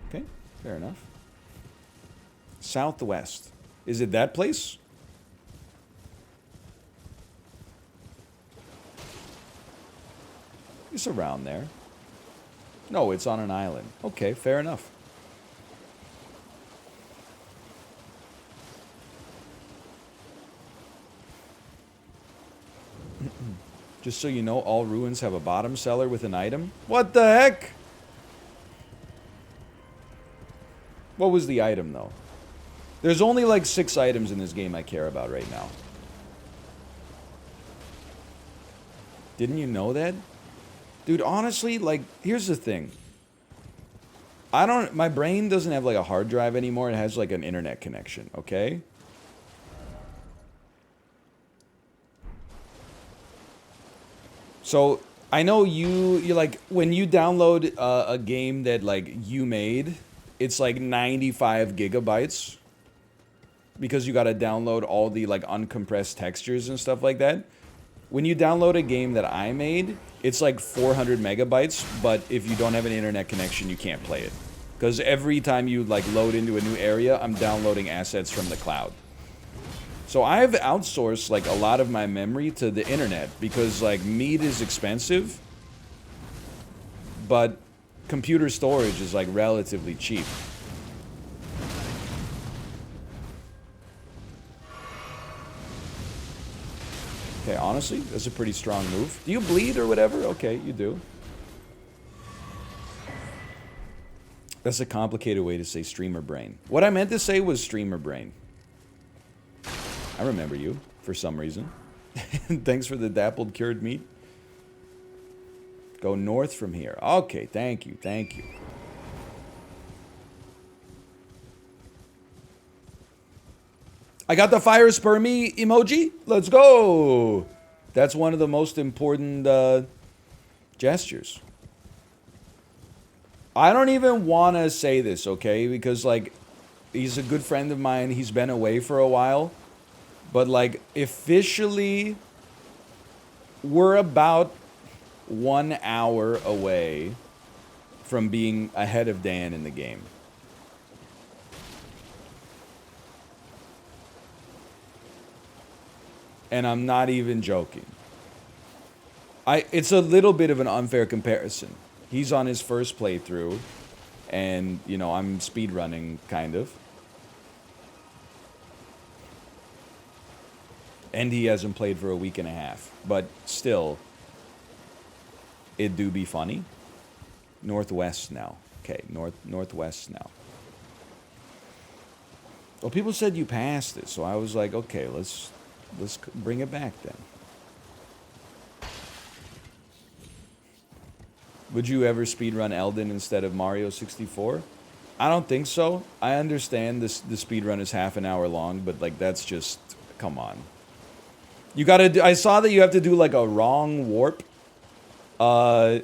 Okay, fair enough. Southwest. Is it that place? It's around there. No, it's on an island. Okay, fair enough. Just so you know, all ruins have a bottom cellar with an item. What the heck? What was the item, though? There's only like 6 items in this game I care about right now. Didn't you know that? Dude, honestly, like, here's the thing. My brain doesn't have like a hard drive anymore. It has like an internet connection, okay? So, I know you like, when you download a game that like you made, it's like 95 gigabytes. Because you gotta download all the like uncompressed textures and stuff like that. When you download a game that I made, it's like 400 megabytes, but if you don't have an internet connection, you can't play it. Because every time you like load into a new area, I'm downloading assets from the cloud. So I've outsourced like a lot of my memory to the internet because like meat is expensive, but computer storage is like relatively cheap. Okay, honestly, that's a pretty strong move. Do you bleed or whatever? Okay, you do. That's a complicated way to say streamer brain. What I meant to say was streamer brain. I remember you, for some reason. Thanks for the dappled cured meat. Go north from here. Okay, thank you, thank you. I got the fire spermy emoji. Let's go. That's one of the most important gestures. I don't even want to say this, okay? Because, like, he's a good friend of mine. He's been away for a while. But, like, officially, we're about 1 hour away from being ahead of Dan in the game. And I'm not even joking. It's a little bit of an unfair comparison. He's on his first playthrough, and, you know, I'm speedrunning, kind of. And he hasn't played for a week and a half. But still, it do be funny. Northwest now. Okay, northwest now. Well, people said you passed it, so I was like, okay, let's bring it back then. Would you ever speedrun Elden instead of Mario 64? I don't think so. I understand this. The speedrun is half an hour long, but like that's just, come on. You gotta do, I saw that you have to do like a wrong warp. And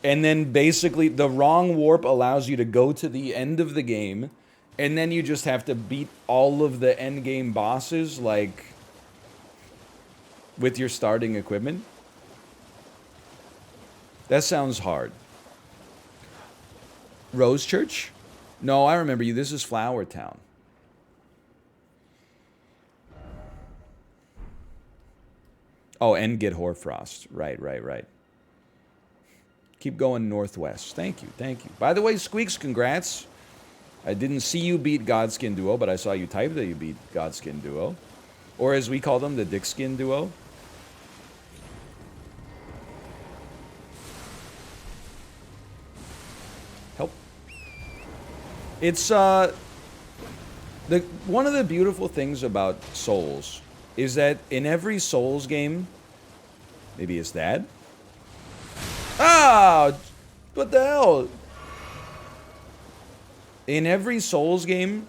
then basically the wrong warp allows you to go to the end of the game, and then you just have to beat all of the end game bosses like with your starting equipment. That sounds hard. Rose Church? No, I remember you. This is Flower Town. Oh, and get Hoarfrost. Right. Keep going northwest. Thank you. By the way, Squeaks, congrats. I didn't see you beat Godskin Duo, but I saw you type that you beat Godskin Duo. Or as we call them, the Dickskin Duo. It's one of the beautiful things about Souls is that in every Souls game, maybe it's that. Ah, what the hell? In every Souls game,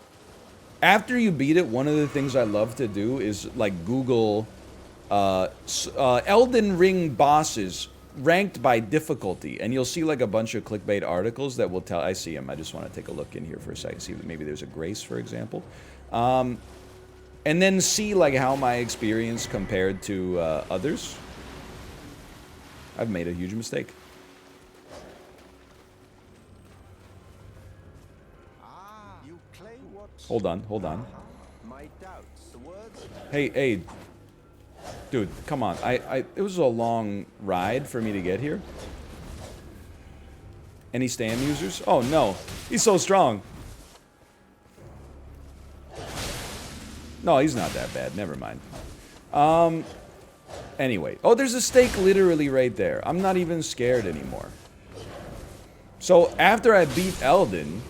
after you beat it, one of the things I love to do is like Google Elden Ring bosses ranked by difficulty, and you'll see like a bunch of clickbait articles that will tell. I see them. I just want to take a look in here for a second, see if maybe there's a Grace, for example, and then see like how my experience compared to others. I've made a huge mistake. You claim what? Hold on, hold on. My doubts. The words. Hey, dude, come on. It was a long ride for me to get here. Any stand users? Oh no, he's so strong. No, he's not that bad. Never mind. Anyway. Oh, there's a stake literally right there. I'm not even scared anymore. So, after I beat Elden,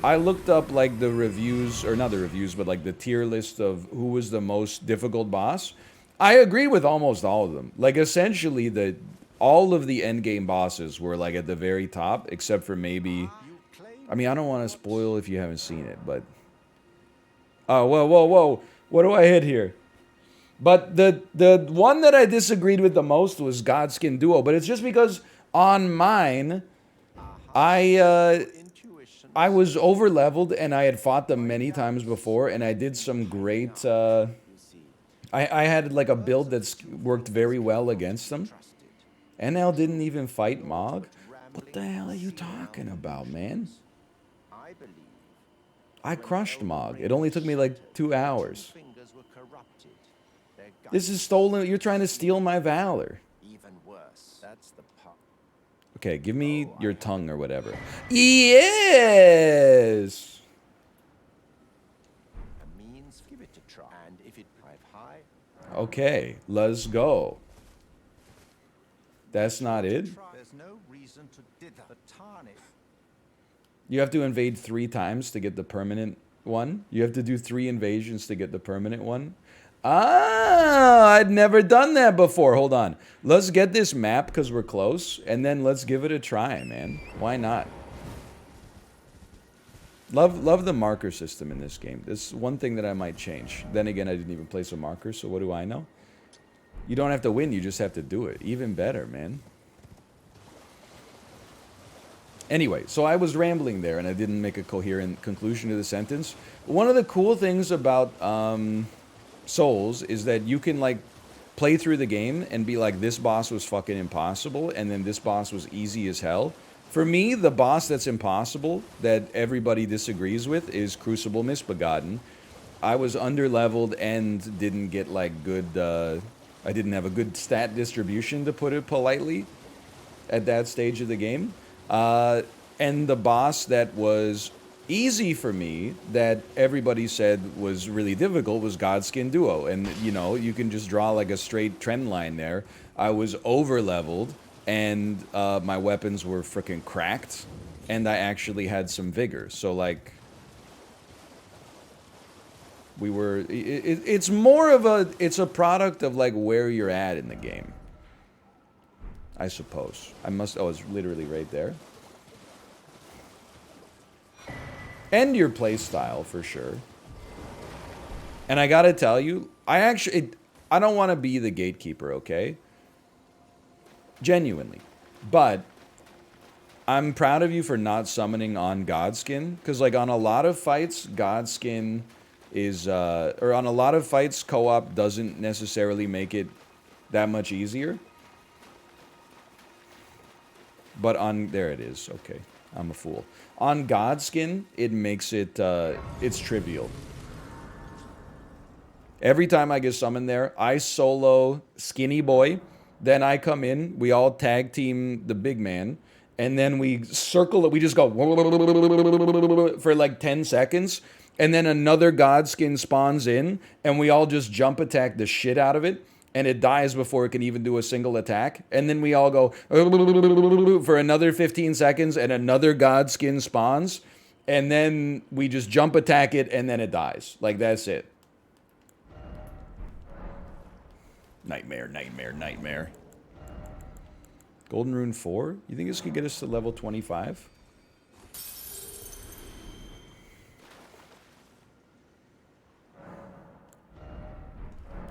I looked up, like, the reviews, or not the reviews, but, like, the tier list of who was the most difficult boss. I agree with almost all of them. Like, essentially, all of the endgame bosses were, like, at the very top, except for maybe... I mean, I don't want to spoil if you haven't seen it, but... Oh, whoa. What do I hit here? But the one that I disagreed with the most was Godskin Duo, but it's just because on mine, I was over leveled and I had fought them many times before, and I did some great. I had like a build that's worked very well against them. NL didn't even fight Mog. What the hell are you talking about, man? I crushed Mog. It only took me like 2 hours. This is stolen. You're trying to steal my valor. Even worse. That's the part. Okay, give me your tongue or whatever. Yes! A means, give it to try. And if it drive high. Okay, let's go. That's not it? There's no reason to dither the tarnish. You have to invade 3 times to get the permanent one? You have to do 3 invasions to get the permanent one? Ah, I'd never done that before. Hold on. Let's get this map because we're close, and then let's give it a try, man. Why not? Love the marker system in this game. This is one thing that I might change. Then again, I didn't even place a marker, so what do I know? You don't have to win, you just have to do it. Even better, man. Anyway, so I was rambling there, and I didn't make a coherent conclusion to the sentence. One of the cool things about... Souls is that you can like play through the game and be like, this boss was fucking impossible and then this boss was easy as hell. For me, the boss that's impossible that everybody disagrees with is Crucible Misbegotten. I was underleveled and didn't get like good I didn't have a good stat distribution, to put it politely, at that stage of the game. And the boss that was easy for me, that everybody said was really difficult, was Godskin Duo. And, you know, you can just draw like a straight trend line there. I was over-leveled, and my weapons were freaking cracked, and I actually had some vigor. So, like, we were... it's more of a... It's a product of, like, where you're at in the game, I suppose. I must... Oh, it's literally right there. And your playstyle, for sure. And I gotta tell you, I don't want to be the gatekeeper, okay? Genuinely. But I'm proud of you for not summoning on Godskin. Because, like, on a lot of fights, Godskin is... or on a lot of fights, co-op doesn't necessarily make it that much easier. But on... There it is. Okay. I'm a fool. On Godskin, it makes it, it's trivial. Every time I get summoned there, I solo Skinny Boy, then I come in, we all tag team the big man, and then we circle it, we just go for like 10 seconds, and then another Godskin spawns in, and we all just jump attack the shit out of it, and it dies before it can even do a single attack. And then we all go for another 15 seconds, and another Godskin spawns. And then we just jump attack it, and then it dies. Like, that's it. Nightmare, nightmare, nightmare. Golden Rune 4? You think this could get us to level 25?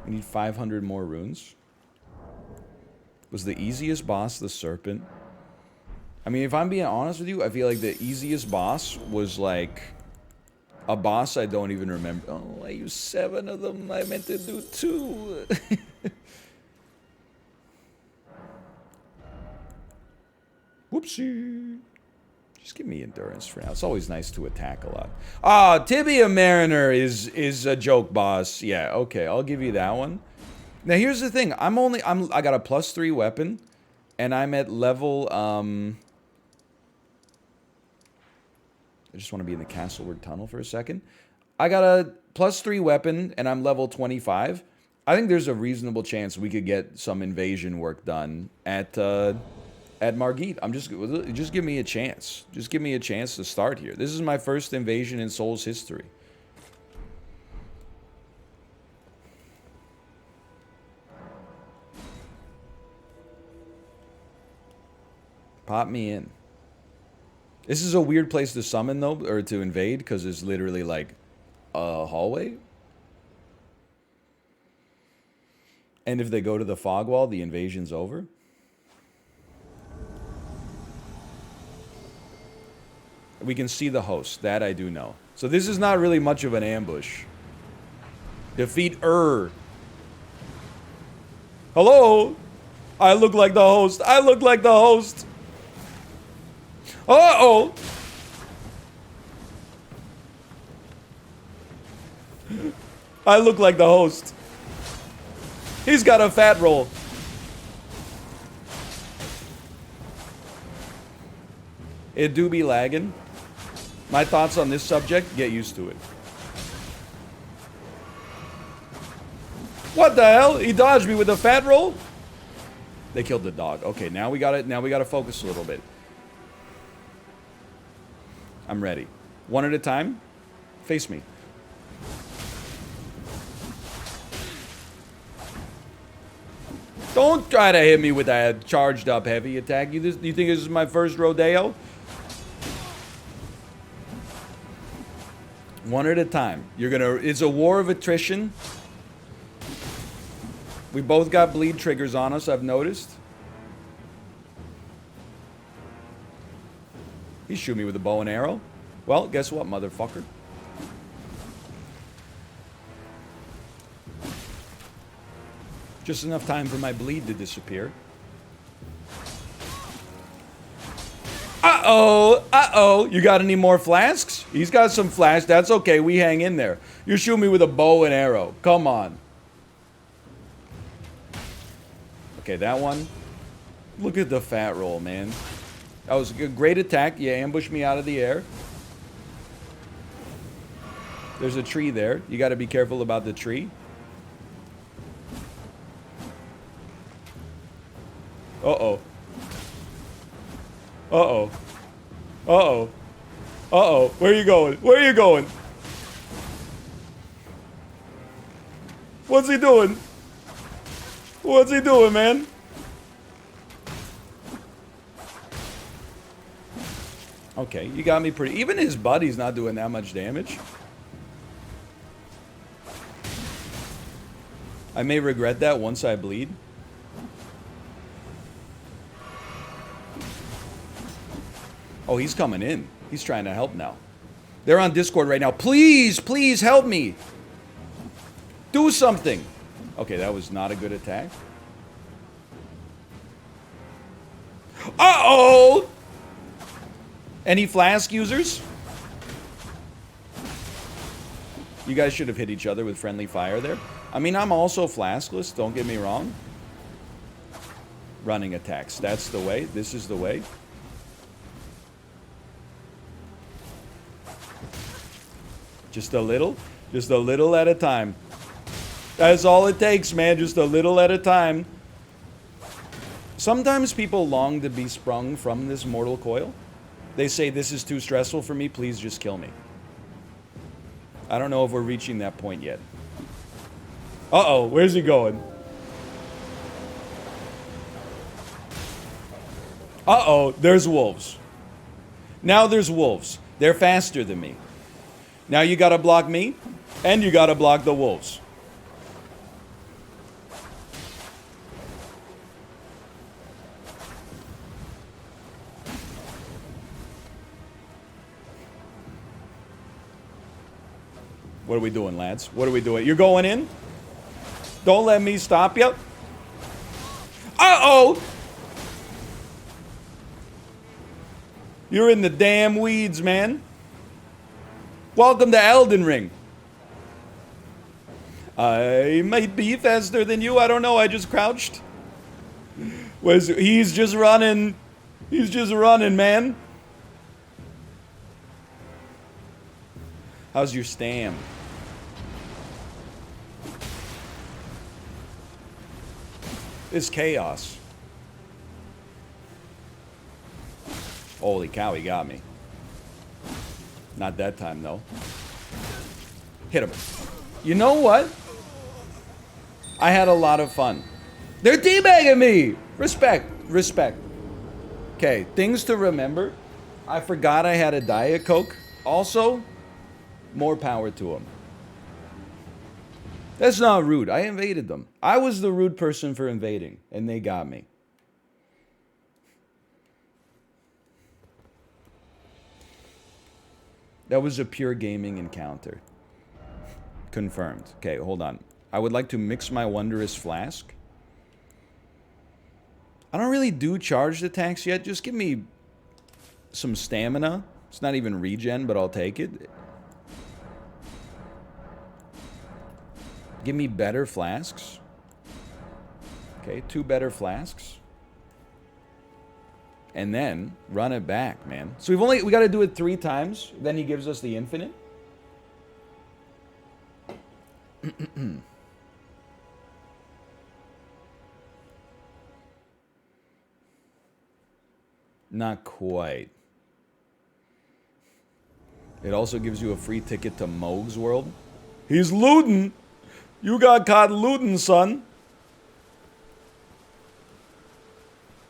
We need 500 more runes. Was the easiest boss the serpent? I mean, if I'm being honest with you, I feel like the easiest boss was like a boss I don't even remember. Oh, I used 7 of them. I meant to do 2. Whoopsie. Just give me endurance for now. It's always nice to attack a lot. Ah, Tibia Mariner is a joke, boss. Yeah, okay, I'll give you that one. Now here's the thing. I got a +3 weapon, and I'm at level I just want to be in the Castleward Tunnel for a second. I got a +3 weapon, and I'm level 25. I think there's a reasonable chance we could get some invasion work done at Margit. Just give me a chance. Just give me a chance to start here. This is my first invasion in Soul's history. Pop me in. This is a weird place to summon, though, or to invade, because it's literally like a hallway. And if they go to the fog wall, the invasion's over. We can see the host. That I do know. So this is not really much of an ambush. Defeat Hello? I look like the host. I look like the host. Uh-oh! I look like the host. He's got a fat roll. It do be lagging. My thoughts on this subject, get used to it. What the hell? He dodged me with a fat roll? They killed the dog. Okay, now we gotta focus a little bit. I'm ready. One at a time. Face me. Don't try to hit me with that charged up heavy attack. You think this is my first rodeo? One at a time. It's a war of attrition. We both got bleed triggers on us, I've noticed. He shoot me with a bow and arrow. Well, guess what, motherfucker? Just enough time for my bleed to disappear. Uh-oh! Uh-oh! You got any more flasks? He's got some flasks. That's okay. We hang in there. You shoot me with a bow and arrow. Come on. Okay, that one. Look at the fat roll, man. That was a great attack. You ambushed me out of the air. There's a tree there. You got to be careful about the tree. Uh-oh. Uh-oh. Uh-oh. Uh-oh. Where are you going? Where are you going? What's he doing? What's he doing, man? Okay, you got me pretty... Even his buddy's not doing that much damage. I may regret that once I bleed. Oh, he's coming in. He's trying to help now. They're on Discord right now. Please, please help me. Do something. Okay, that was not a good attack. Uh-oh! Any flask users? You guys should have hit each other with friendly fire there. I mean, I'm also flaskless, don't get me wrong. Running attacks. That's the way. This is the way. Just a little at a time. That's all it takes, man. Just a little at a time. Sometimes people long to be sprung from this mortal coil. They say, this is too stressful for me, please just kill me. I don't know if we're reaching that point yet. Uh-oh, where's he going? Uh-oh, there's wolves. Now there's wolves. They're faster than me. Now you gotta block me, and you gotta block the wolves. What are we doing, lads? What are we doing? You're going in? Don't let me stop you. Uh-oh! You're in the damn weeds, man. Welcome to Elden Ring. I might be faster than you. I don't know. I just crouched. He's just running. He's just running, man. How's your stam? It's chaos. Holy cow, he got me. Not that time, though. Hit him. You know what? I had a lot of fun. They're teabagging me! Respect. Respect. Okay, things to remember. I forgot I had a Diet Coke. Also, more power to them. That's not rude. I invaded them. I was the rude person for invading, and they got me. That was a pure gaming encounter. Confirmed. Okay, hold on. I would like to mix my wondrous flask. I don't really do charged attacks yet. Just give me some stamina. It's not even regen, but I'll take it. Give me better flasks. Okay, 2 better flasks. And then run it back, man. So we got to do it 3 times. Then he gives us the infinite. Not quite. It also gives you a free ticket to Moog's World. He's looting. You got caught looting, son.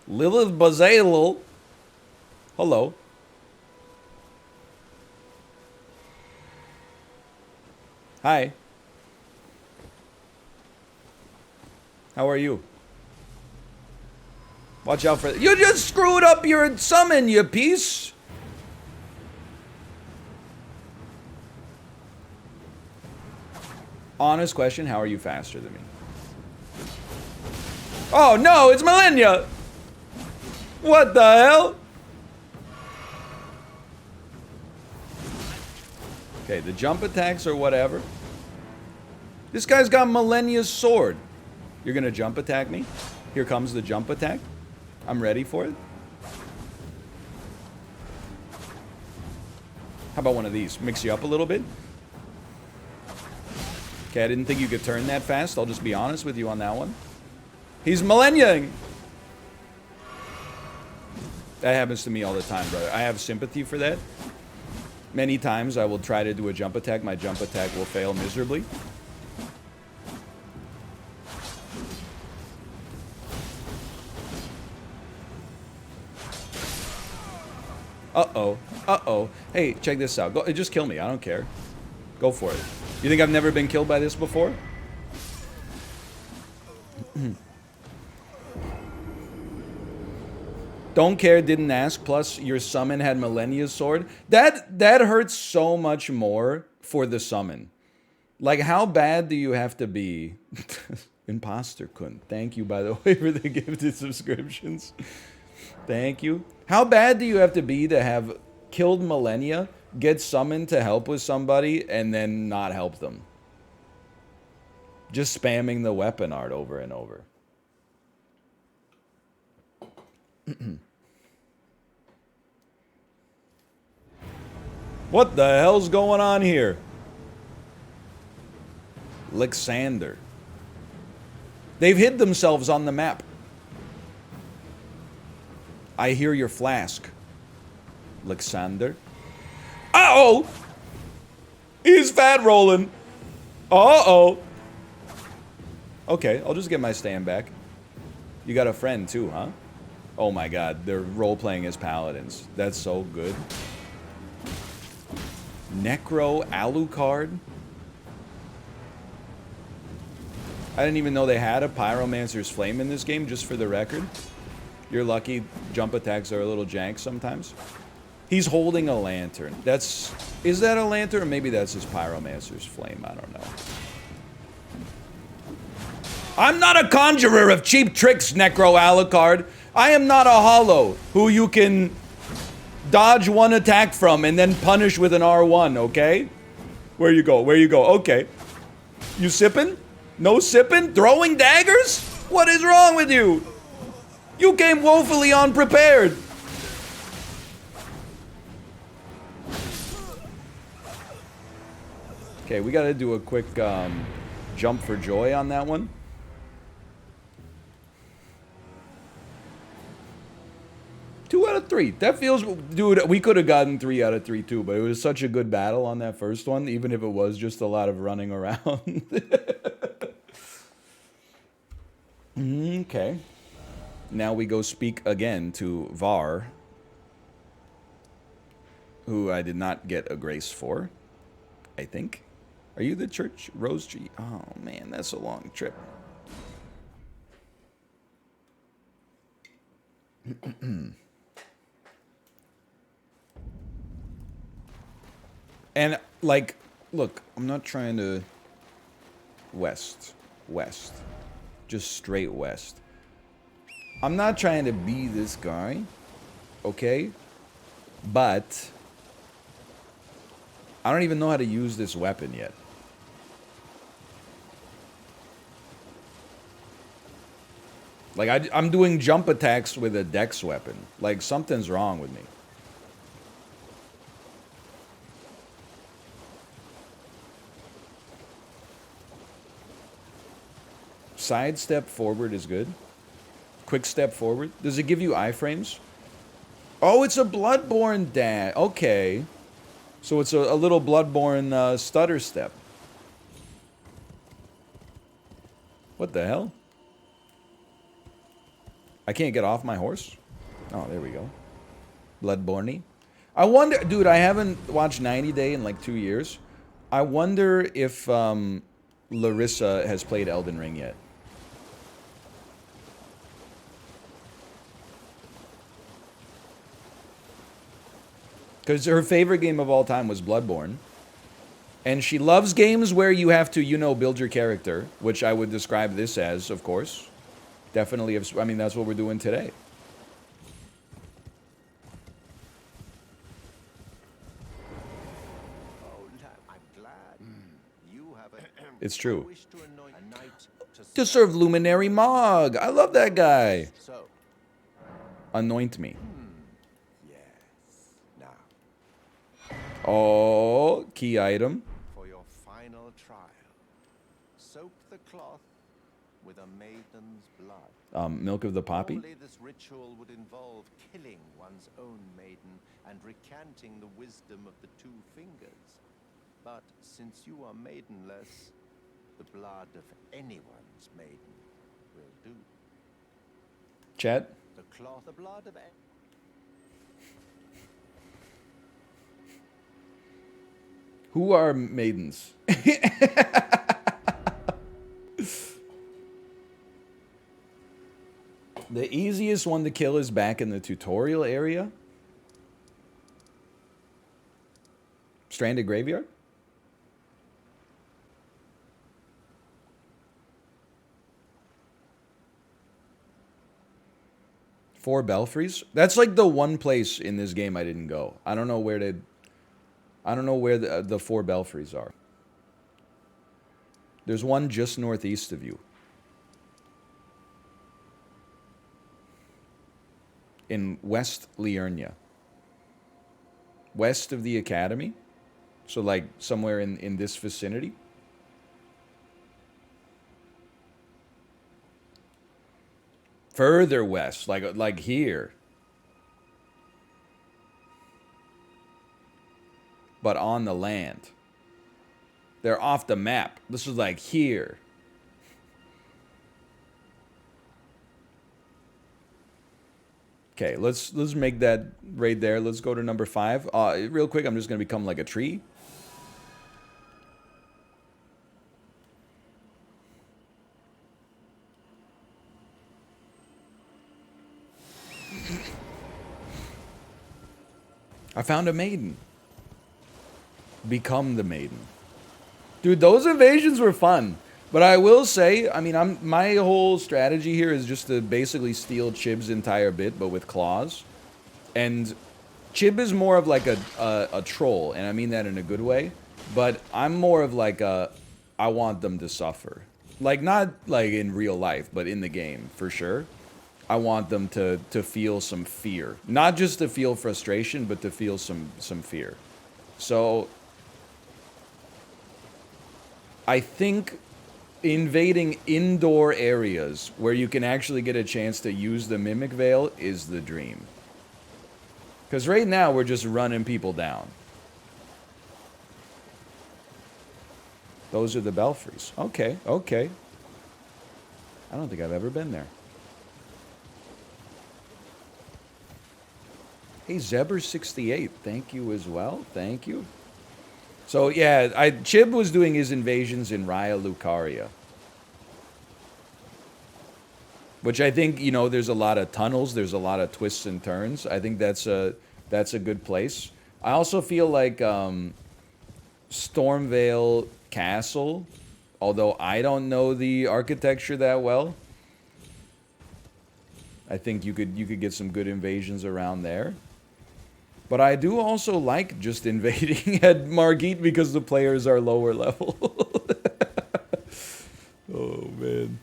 Lilith Bazalel. Hello. Hi. How are you? Watch out for... You just screwed up your summon, you piece! Honest question, how are you faster than me? Oh no, it's Millennia! What the hell? Okay, the jump attacks or whatever. This guy's got Millennia's sword. You're gonna jump attack me? Here comes the jump attack. I'm ready for it. How about one of these? Mix you up a little bit. Okay, I didn't think you could turn that fast. I'll just be honest with you on that one. He's Millenniaing. That happens to me all the time, brother. I have sympathy for that. Many times I will try to do a jump attack. My jump attack will fail miserably. Uh-oh. Uh-oh. Hey, check this out. Go, just kill me. I don't care. Go for it. You think I've never been killed by this before? Don't care, didn't ask. Plus, your summon had Millennia's sword. That hurts so much more for the summon. Like, how bad do you have to be? Imposter Kun. Thank you, by the way, for the gifted subscriptions. Thank you. How bad do you have to be to have killed Millennia, get summoned to help with somebody, and then not help them? Just spamming the weapon art over and over. What the hell's going on here? Alexander. They've hid themselves on the map. I hear your flask. Alexander. Uh-oh! He's fat rolling. Uh-oh. Okay, I'll just get my stand back. You got a friend too, huh? Oh my god, they're role-playing as paladins. That's so good. Necro Alucard? I didn't even know they had a Pyromancer's Flame in this game, just for the record. You're lucky jump attacks are a little jank sometimes. He's holding a lantern. Is that a lantern? Or maybe that's his Pyromancer's Flame. I don't know. I'm not a conjurer of cheap tricks, Necro Alucard. I am not a hollow who you can dodge one attack from and then punish with an R1, okay? Where you go? Where you go? Okay. You sipping? No sipping? Throwing daggers? What is wrong with you? You came woefully unprepared. Okay, we gotta do a quick jump for joy on that one. Two out of three. That feels... Dude, we could have gotten 3 out of 3 too, but it was such a good battle on that first one, even if it was just a lot of running around. Okay. Now we go speak again to Var, who I did not get a grace for, I think. Are you the church rose tree? Oh man, that's a long trip. And like, look, I'm not trying to west, just straight west. I'm not trying to be this guy, okay? But I don't even know how to use this weapon yet. Like, I'm doing jump attacks with a dex weapon. Like, something's wrong with me. Side step forward is good. Quick step forward. Does it give you iframes? Oh, it's a Bloodborne dash. Okay. So it's a little Bloodborne stutter step. What the hell? I can't get off my horse? Oh, there we go. Bloodborne. I wonder... Dude, I haven't watched 90 Day in like 2 years. I wonder if Larissa has played Elden Ring yet. Because her favorite game of all time was Bloodborne. And she loves games where you have to, you know, build your character. Which I would describe this as, of course. Definitely, I mean, that's what we're doing today. I'm glad you have a... It's true. wish to anoint a knight To serve Luminary Mog. I love that guy. So, Anoint me. yes. Now, Oh, key item. for your final trial, soak the cloth with a maiden's blood. Milk of the poppy. Normally, this ritual would involve killing one's own maiden and recanting the wisdom of the 2 fingers. But since you are maidenless, the blood of anyone's maiden will do. Chat. The cloth, the blood of... Who are maidens? The easiest one to kill is back in the tutorial area. Stranded Graveyard? Four belfries? That's like the one place in this game I didn't go. I don't know where the 4 belfries are. There's one just northeast of you. In West Liurnia. West of the academy. So like somewhere in this vicinity. Further west, like here. But on the land. They're off the map. This is like here. Okay, let's make that right there. Let's go to number 5. Real quick, I'm just gonna become like a tree. I found a maiden. Become the maiden. Dude, those invasions were fun. But I will say, I mean, my whole strategy here is just to basically steal Chib's entire bit, but with claws. And Chib is more of like a troll, and I mean that in a good way. But I'm more of like I want them to suffer. Like, not like in real life, but in the game, for sure. I want them to feel some fear. Not just to feel frustration, but to feel some fear. So, I think invading indoor areas where you can actually get a chance to use the Mimic Veil is the dream. Because right now, we're just running people down. Those are the belfries. Okay, okay. I don't think I've ever been there. Hey, Zebber68, thank you as well. Thank you. So, yeah, Chib was doing his invasions in Raya Lucaria. Which I think, you know, there's a lot of tunnels, there's a lot of twists and turns. I think that's a good place. I also feel like Stormvale Castle, although I don't know the architecture that well, I think you could get some good invasions around there. But I do also like just invading at Margit because the players are lower level. Oh, man.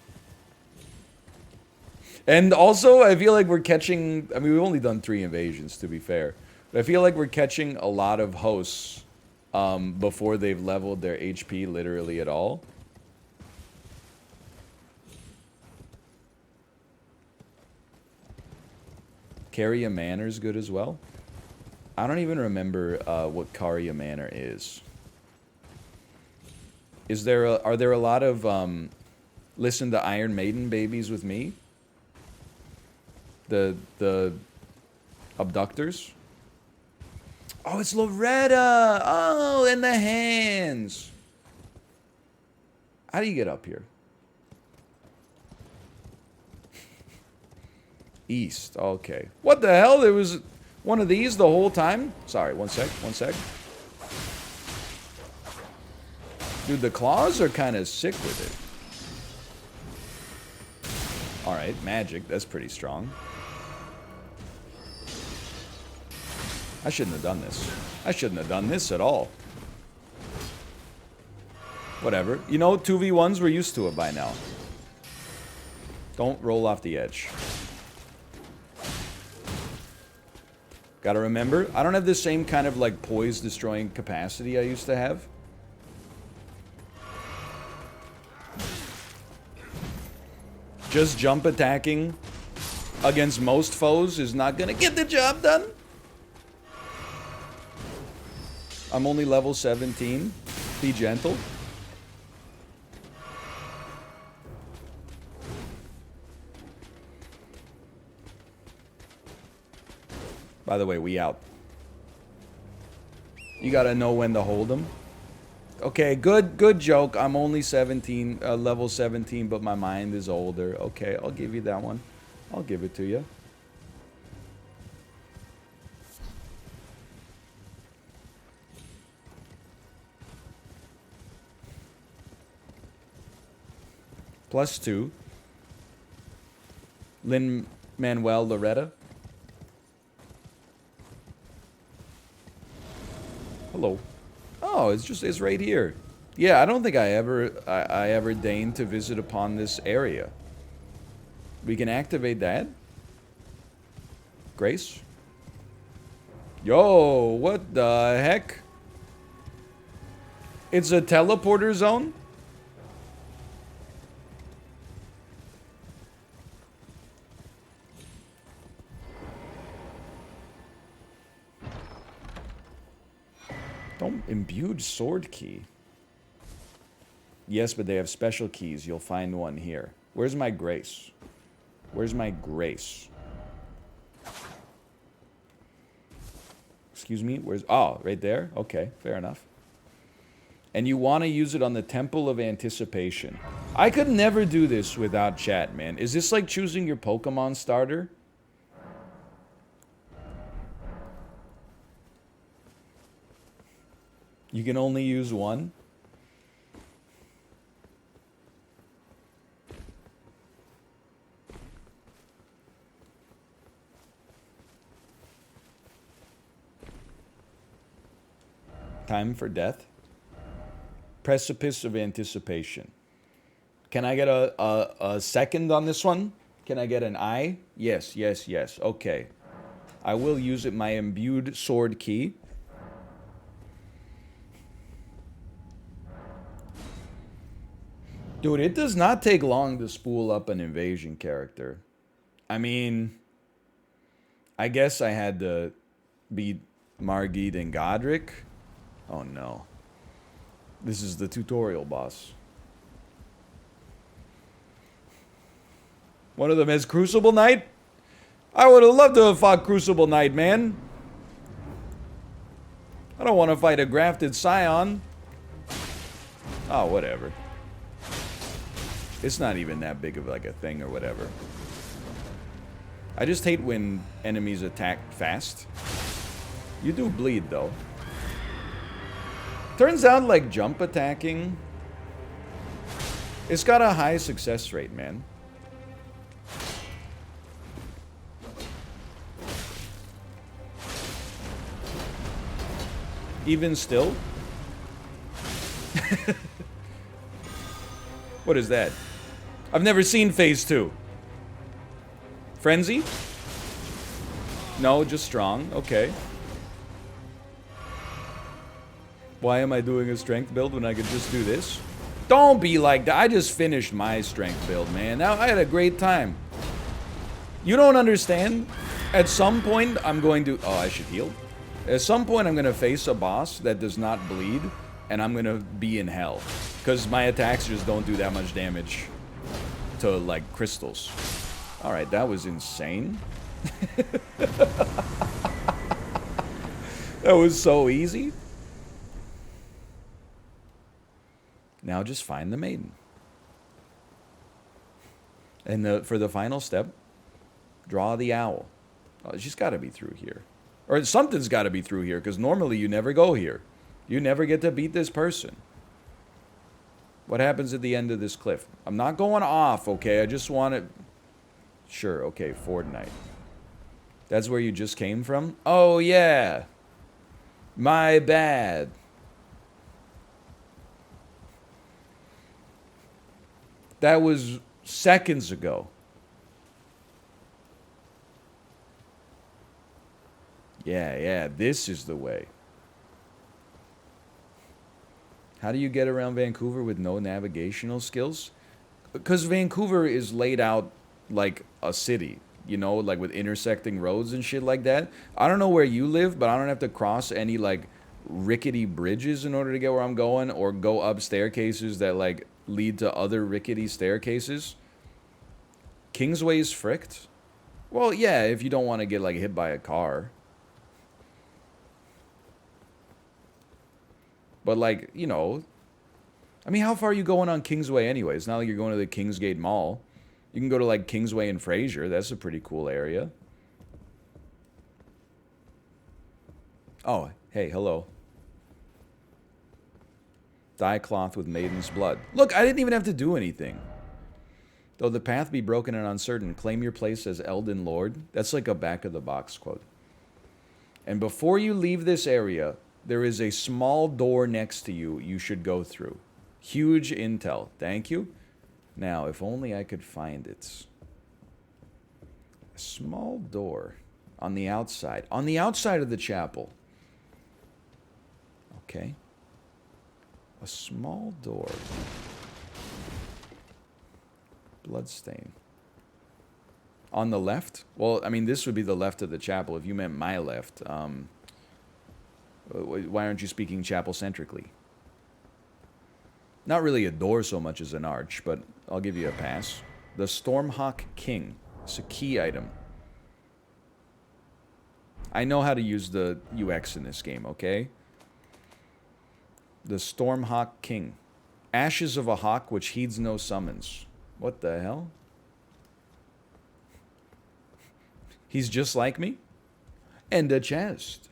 And also, I feel like we're catching... I mean, we've only done 3 invasions, to be fair. But I feel like we're catching a lot of hosts before they've leveled their HP literally at all. Carria Manor's good as well. I don't even remember what Carria Manor is. Are there a lot of listen to Iron Maiden babies with me? The abductors? Oh, it's Loretta! Oh, and the hands! How do you get up here? East, okay. What the hell? There was one of these the whole time? Sorry, one sec. Dude, the claws are kind of sick with it. Alright, magic, that's pretty strong. I shouldn't have done this. I shouldn't have done this at all. Whatever. You know, 2v1s, we're used to it by now. Don't roll off the edge. Gotta remember, I don't have the same kind of, like, poise-destroying capacity I used to have. Just jump attacking against most foes is not gonna get the job done. I'm only level 17. Be gentle. By the way, we out. You gotta know when to hold them. Okay, good joke. I'm only 17, level 17, but my mind is older. Okay, I'll give you that one. I'll give it to you. +2. Lin-Manuel Loretta. Hello. Oh, it's right here. Yeah, I don't think I ever deigned to visit upon this area. We can activate that. Grace. Yo, what the heck? It's a teleporter zone? Don't imbued sword key. Yes, but they have special keys. You'll find one here. Where's my grace? Where's my grace? Excuse me? Where's... Oh, right there? Okay, fair enough. And you want to use it on the Temple of Anticipation. I could never do this without chat, man. Is this like choosing your Pokemon starter? You can only use one? Time for death. Precipice of anticipation. Can I get a second on this one? Can I get an I? Yes, yes, yes. Okay. I will use it, my imbued sword key. Dude, it does not take long to spool up an invasion character. I mean, I guess I had to beat Margit and Godric. Oh no. This is the tutorial boss. One of them is Crucible Knight? I would have loved to have fought Crucible Knight, man. I don't want to fight a grafted Scion. Oh, whatever. It's not even that big of like a thing or whatever. I just hate when enemies attack fast. You do bleed though. Turns out like jump attacking, it's got a high success rate, man. Even still? What is that? I've never seen Phase 2. Frenzy? No, just strong. Okay. Why am I doing a strength build when I could just do this? Don't be like that. I just finished my strength build, man. Now, I had a great time. You don't understand? At some point, I'm going to... Oh, I should heal? At some point, I'm going to face a boss that does not bleed, and I'm going to be in hell. Because my attacks just don't do that much damage to, like, crystals. Alright, that was insane. That was so easy. Now just find the maiden. And for the final step, draw the owl. Oh, she's got to be through here. Or something's got to be through here, because normally you never go here. You never get to beat this person. What happens at the end of this cliff? I'm not going off, okay? I just want to... Sure, okay, Fortnite. That's where you just came from? Oh, yeah. My bad. That was seconds ago. Yeah, this is the way. How do you get around Vancouver with no navigational skills? Because Vancouver is laid out like a city, you know, like with intersecting roads and shit like that. I don't know where you live, but I don't have to cross any like rickety bridges in order to get where I'm going, or go up staircases that like lead to other rickety staircases. Kingsway's fricked? Well, yeah, if you don't want to get like hit by a car. But like, you know, I mean, how far are you going on Kingsway anyway? It's not like you're going to the Kingsgate Mall. You can go to like Kingsway and Fraser. That's a pretty cool area. Oh, hey, hello. Dye cloth with maiden's blood. Look, I didn't even have to do anything. Though the path be broken and uncertain, claim your place as Elden Lord. That's like a back-of-the-box quote. And before you leave this area, there is a small door next to you you should go through. Huge intel. Thank you. Now, if only I could find it. A small door on the outside. On the outside of the chapel. Okay. A small door. Bloodstain. On the left? Well, I mean, this would be the left of the chapel if you meant my left. Why aren't you speaking chapel-centrically? Not really a door so much as an arch, but I'll give you a pass. The Stormhawk King. It's a key item. I know how to use the UX in this game, okay? The Stormhawk King. Ashes of a hawk which heeds no summons. What the hell? He's just like me? And a chest.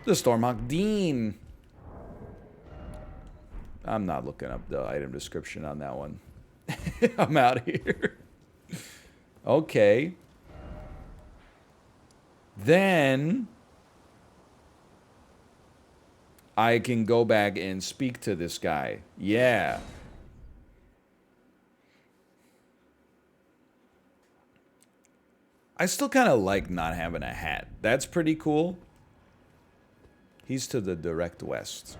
The Stormhawk Dean. I'm not looking up the item description on that one. I'm out of here. Okay. Then I can go back and speak to this guy. Yeah. I still kind of like not having a hat. That's pretty cool. He's to the direct west.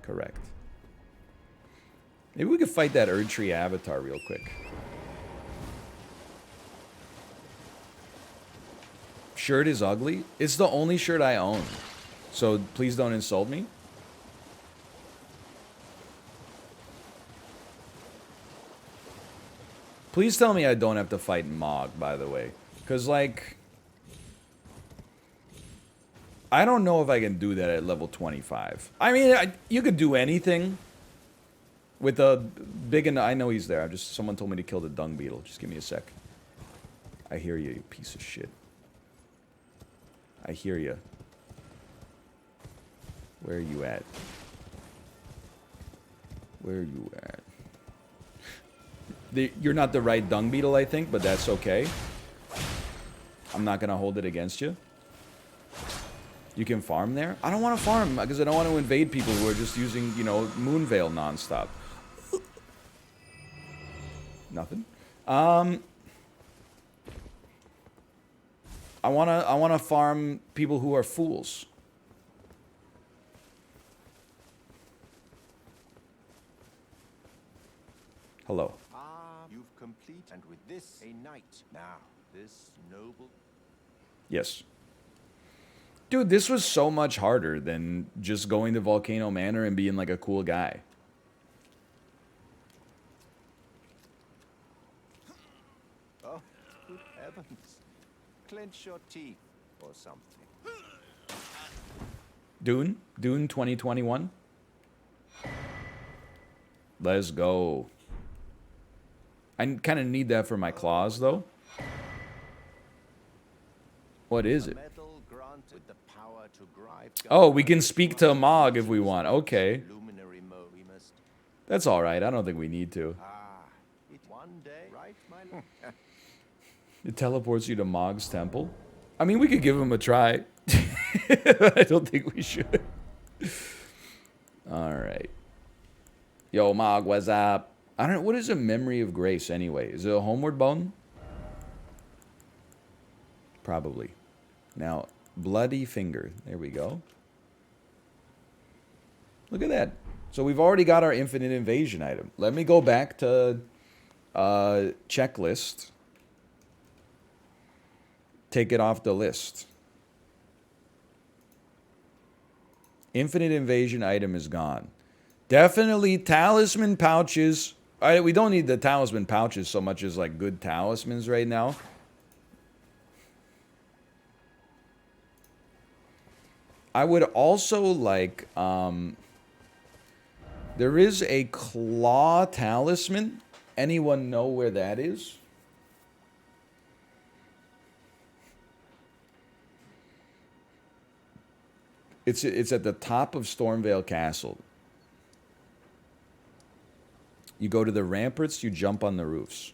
Correct. Maybe we could fight that Erdtree avatar real quick. Shirt is ugly? It's the only shirt I own. So please don't insult me. Please tell me I don't have to fight Mog, by the way. Because, like... I don't know if I can do that at level 25. I mean, you could do anything. With a big... I know he's there. Someone told me to kill the dung beetle. Just give me a sec. I hear you, you piece of shit. I hear you. Where are you at? Where are you at? You're not the right dung beetle, I think, but that's okay. I'm not gonna hold it against you. You can farm there? I don't want to farm, because I don't want to invade people who are just using, you know, Moonveil nonstop. Nothing. I wanna farm people who are fools. Hello. You've complete, and with this, a knight. Now, this noble... Yes. Dude, this was so much harder than just going to Volcano Manor and being like a cool guy. Oh, good heavens. Clench your teeth, or something. Dune 2021. Let's go. I kind of need that for my claws, though. What is it? Oh, we can speak to Mog if we want. Okay. That's alright. I don't think we need to. It teleports you to Mog's temple. I mean, we could give him a try. I don't think we should. Alright. Yo, Mog, what's up? I don't know. What is a memory of grace anyway? Is it a homeward bone? Probably. Now, bloody finger. There we go. Look at that. So we've already got our infinite invasion item. Let me go back to checklist. Take it off the list. Infinite invasion item is gone. Definitely talisman pouches. We don't need the talisman pouches so much as like good talismans right now. I would also like, there is a claw talisman. Anyone know where that is? It's at the top of Stormveil Castle. You go to the ramparts, you jump on the roofs.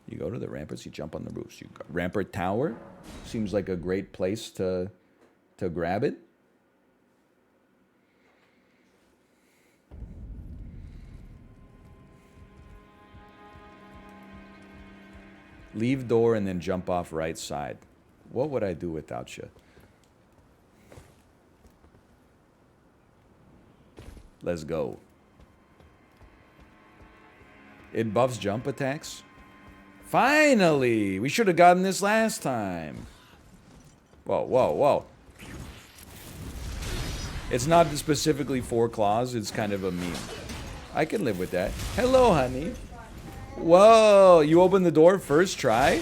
You go to the ramparts, you jump on the roofs. Rampart Tower seems like a great place to grab it. Leave door and then jump off right side. What would I do without you? Let's go. It buffs jump attacks. Finally! We should have gotten this last time. Whoa, whoa, whoa. It's not specifically for claws, it's kind of a meme. I can live with that. Hello, honey. Whoa, you opened the door first try?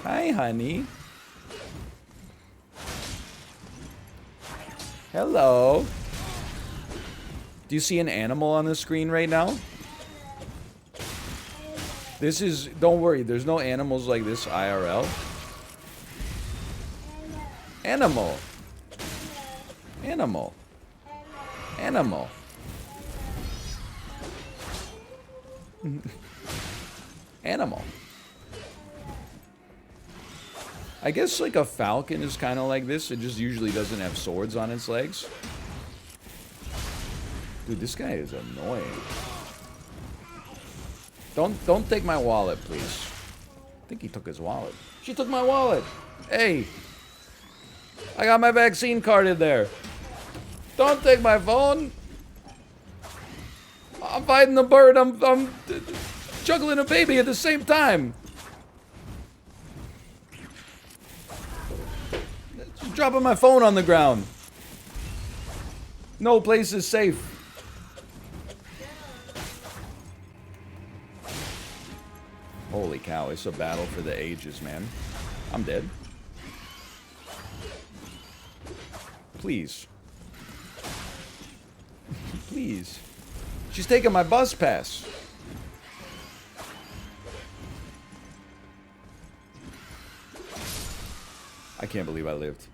Hi, honey. Hello. Do you see an animal on the screen right now? This is... Don't worry, there's no animals like this IRL. Animal. Animal. Animal. Animal. I guess like a falcon is kind of like this. It just usually doesn't have swords on its legs. Dude, this guy is annoying. Don't take my wallet, please. I think he took his wallet. She took my wallet. Hey. I got my vaccine card in there. Don't take my phone. I'm fighting the bird. I'm juggling a baby at the same time. Just dropping my phone on the ground. No place is safe. Holy cow, it's a battle for the ages, man. I'm dead. Please. Please. She's taking my bus pass. I can't believe I lived.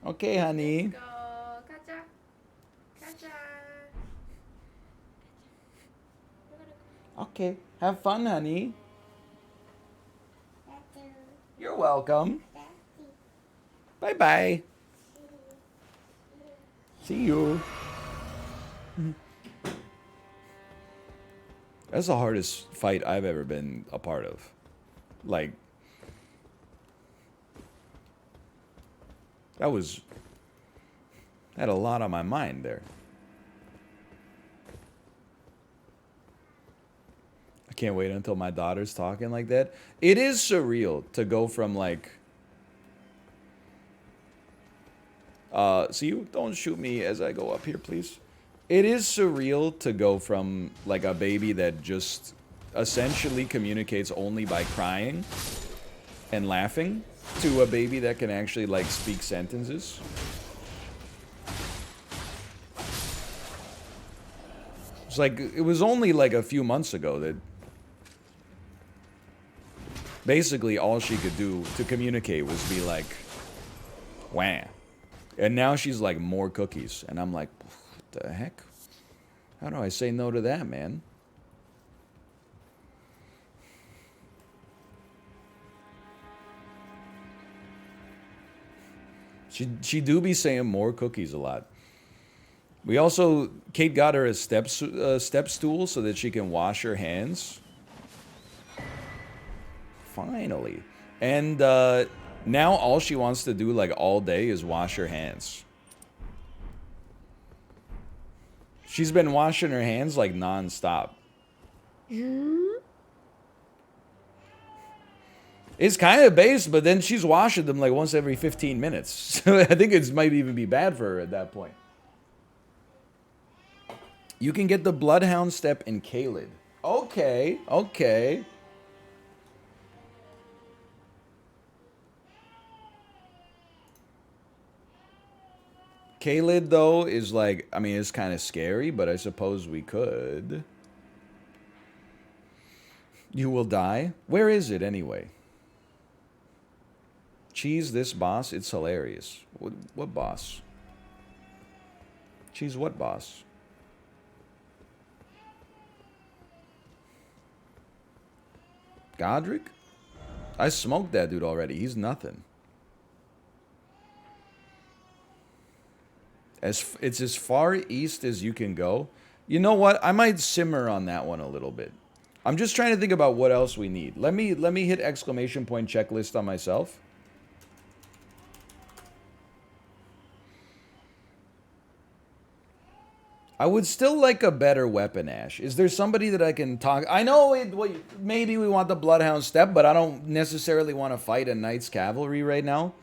Okay, honey. Go, 가자. 가자. Okay, have fun, honey. You're welcome. Bye-bye. See you. That's the hardest fight I've ever been a part of. Like, that had a lot on my mind there. I can't wait until my daughter's talking like that. It is surreal to go from like, see you, don't shoot me as I go up here, please. It is surreal to go from like a baby that just essentially communicates only by crying and laughing to a baby that can actually like speak sentences. It's like, it was only like a few months ago that basically all she could do to communicate was be like, wah. And now she's like, more cookies. And I'm like, what the heck? How do I say no to that, man? She do be saying more cookies a lot. We also, Kate got her a step stool so that she can wash her hands. Finally. And now all she wants to do like all day is wash her hands. She's been washing her hands like non-stop. It's kind of based, but then she's washing them like once every 15 minutes. So I think it might even be bad for her at that point. You can get the Bloodhound step in Caelid. Okay, okay. Caelid, though, is like, I mean, it's kind of scary, but I suppose we could. You will die? Where is it, anyway? Cheese this boss? It's hilarious. What boss? Cheese what boss? Godric? I smoked that dude already. He's nothing. It's as far east as you can go. You know what? I might simmer on that one a little bit. I'm just trying to think about what else we need. Let me hit exclamation point checklist on myself. I would still like a better weapon, Ash. Is there somebody that I can talk... I know maybe we want the Bloodhound step, but I don't necessarily want to fight a Knight's Cavalry right now.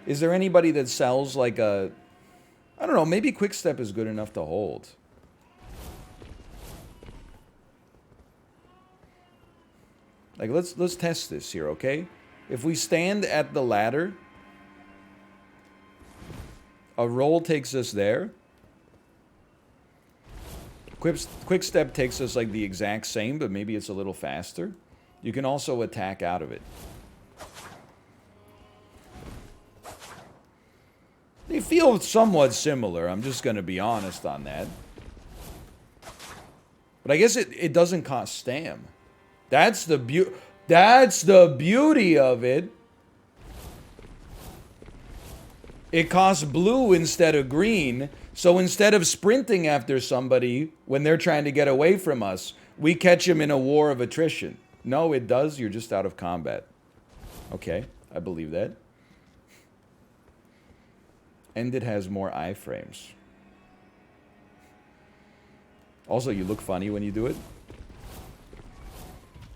Is there anybody that sells like a... I don't know, maybe Quick Step is good enough to hold. Like, let's test this here, okay? If we stand at the ladder... A roll takes us there. Quick Step takes us like the exact same, but maybe it's a little faster. You can also attack out of it. They feel somewhat similar. I'm just going to be honest on that. But I guess it doesn't cost stam. That's the beauty. That's the beauty of it. It costs blue instead of green. So instead of sprinting after somebody when they're trying to get away from us, we catch them in a war of attrition. No, it does. You're just out of combat. Okay, I believe that. And it has more iframes. Also, you look funny when you do it.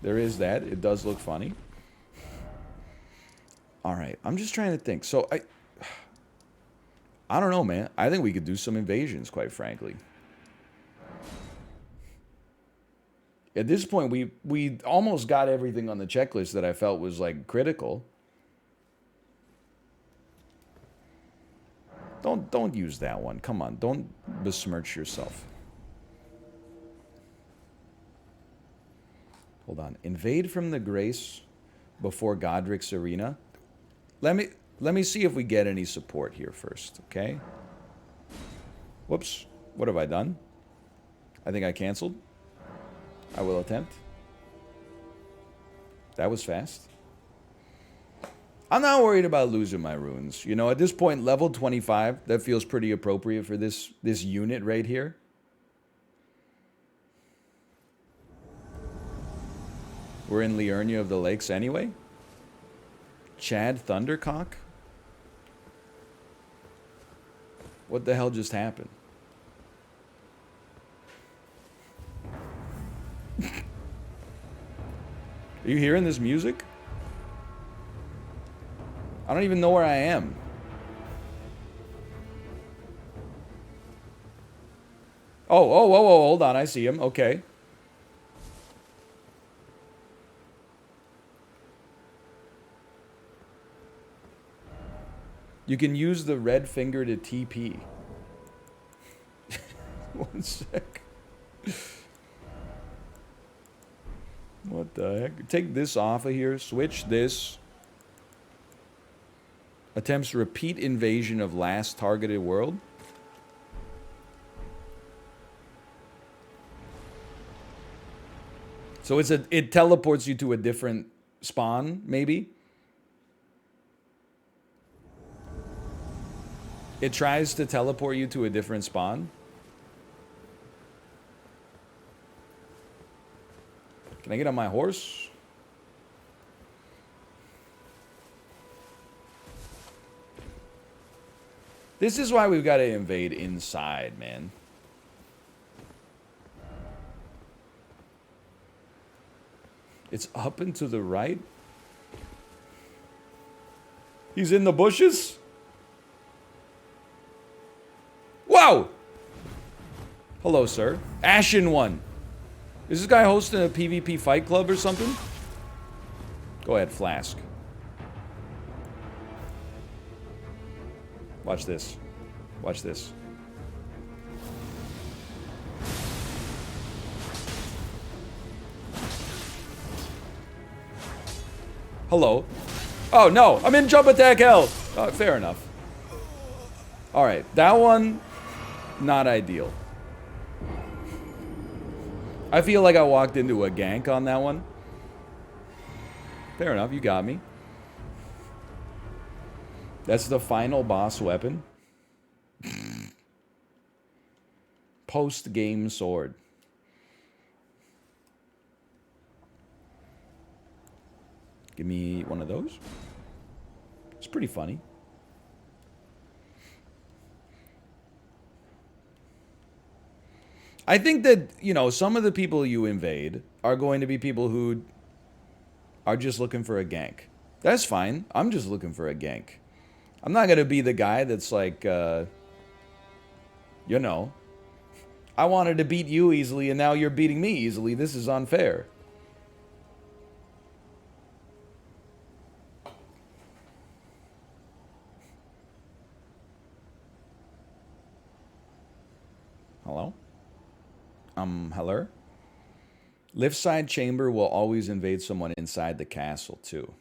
There is that. It does look funny. All right, I'm just trying to think. So I don't know, man. I think we could do some invasions, quite frankly. At this point, we almost got everything on the checklist that I felt was like critical. Don't use that one. Come on, don't besmirch yourself. Hold on. Invade from the Grace before Godric's Arena. Let me see if we get any support here first, okay? Whoops. What have I done? I think I canceled. I will attempt. That was fast. I'm not worried about losing my runes. You know, at this point, level 25, that feels pretty appropriate for this unit right here. We're in Liurnia of the Lakes anyway. Chad Thundercock? What the hell just happened? Are you hearing this music? I don't even know where I am. Oh, hold on. I see him. Okay. You can use the red finger to TP. One sec. What the heck? Take this off of here. Switch this. Attempts repeat invasion of last targeted world. So it teleports you to a different spawn, maybe? It tries to teleport you to a different spawn. Can I get on my horse? This is why we've got to invade inside, man. It's up and to the right. He's in the bushes? Wow! Hello, sir. Ashen One. Is this guy hosting a PvP fight club or something? Go ahead, Flask. Watch this. Watch this. Hello. Oh, no. I'm in jump attack hell. Fair enough. All right. That one, not ideal. I feel like I walked into a gank on that one. Fair enough. You got me. That's the final boss weapon. Post-game sword. Give me one of those. It's pretty funny. I think that, you know, some of the people you invade are going to be people who are just looking for a gank. That's fine. I'm just looking for a gank. I'm not going to be the guy that's like, you know, I wanted to beat you easily and now you're beating me easily. This is unfair. Hello? Hello? Lift side chamber will always invade someone inside the castle, too.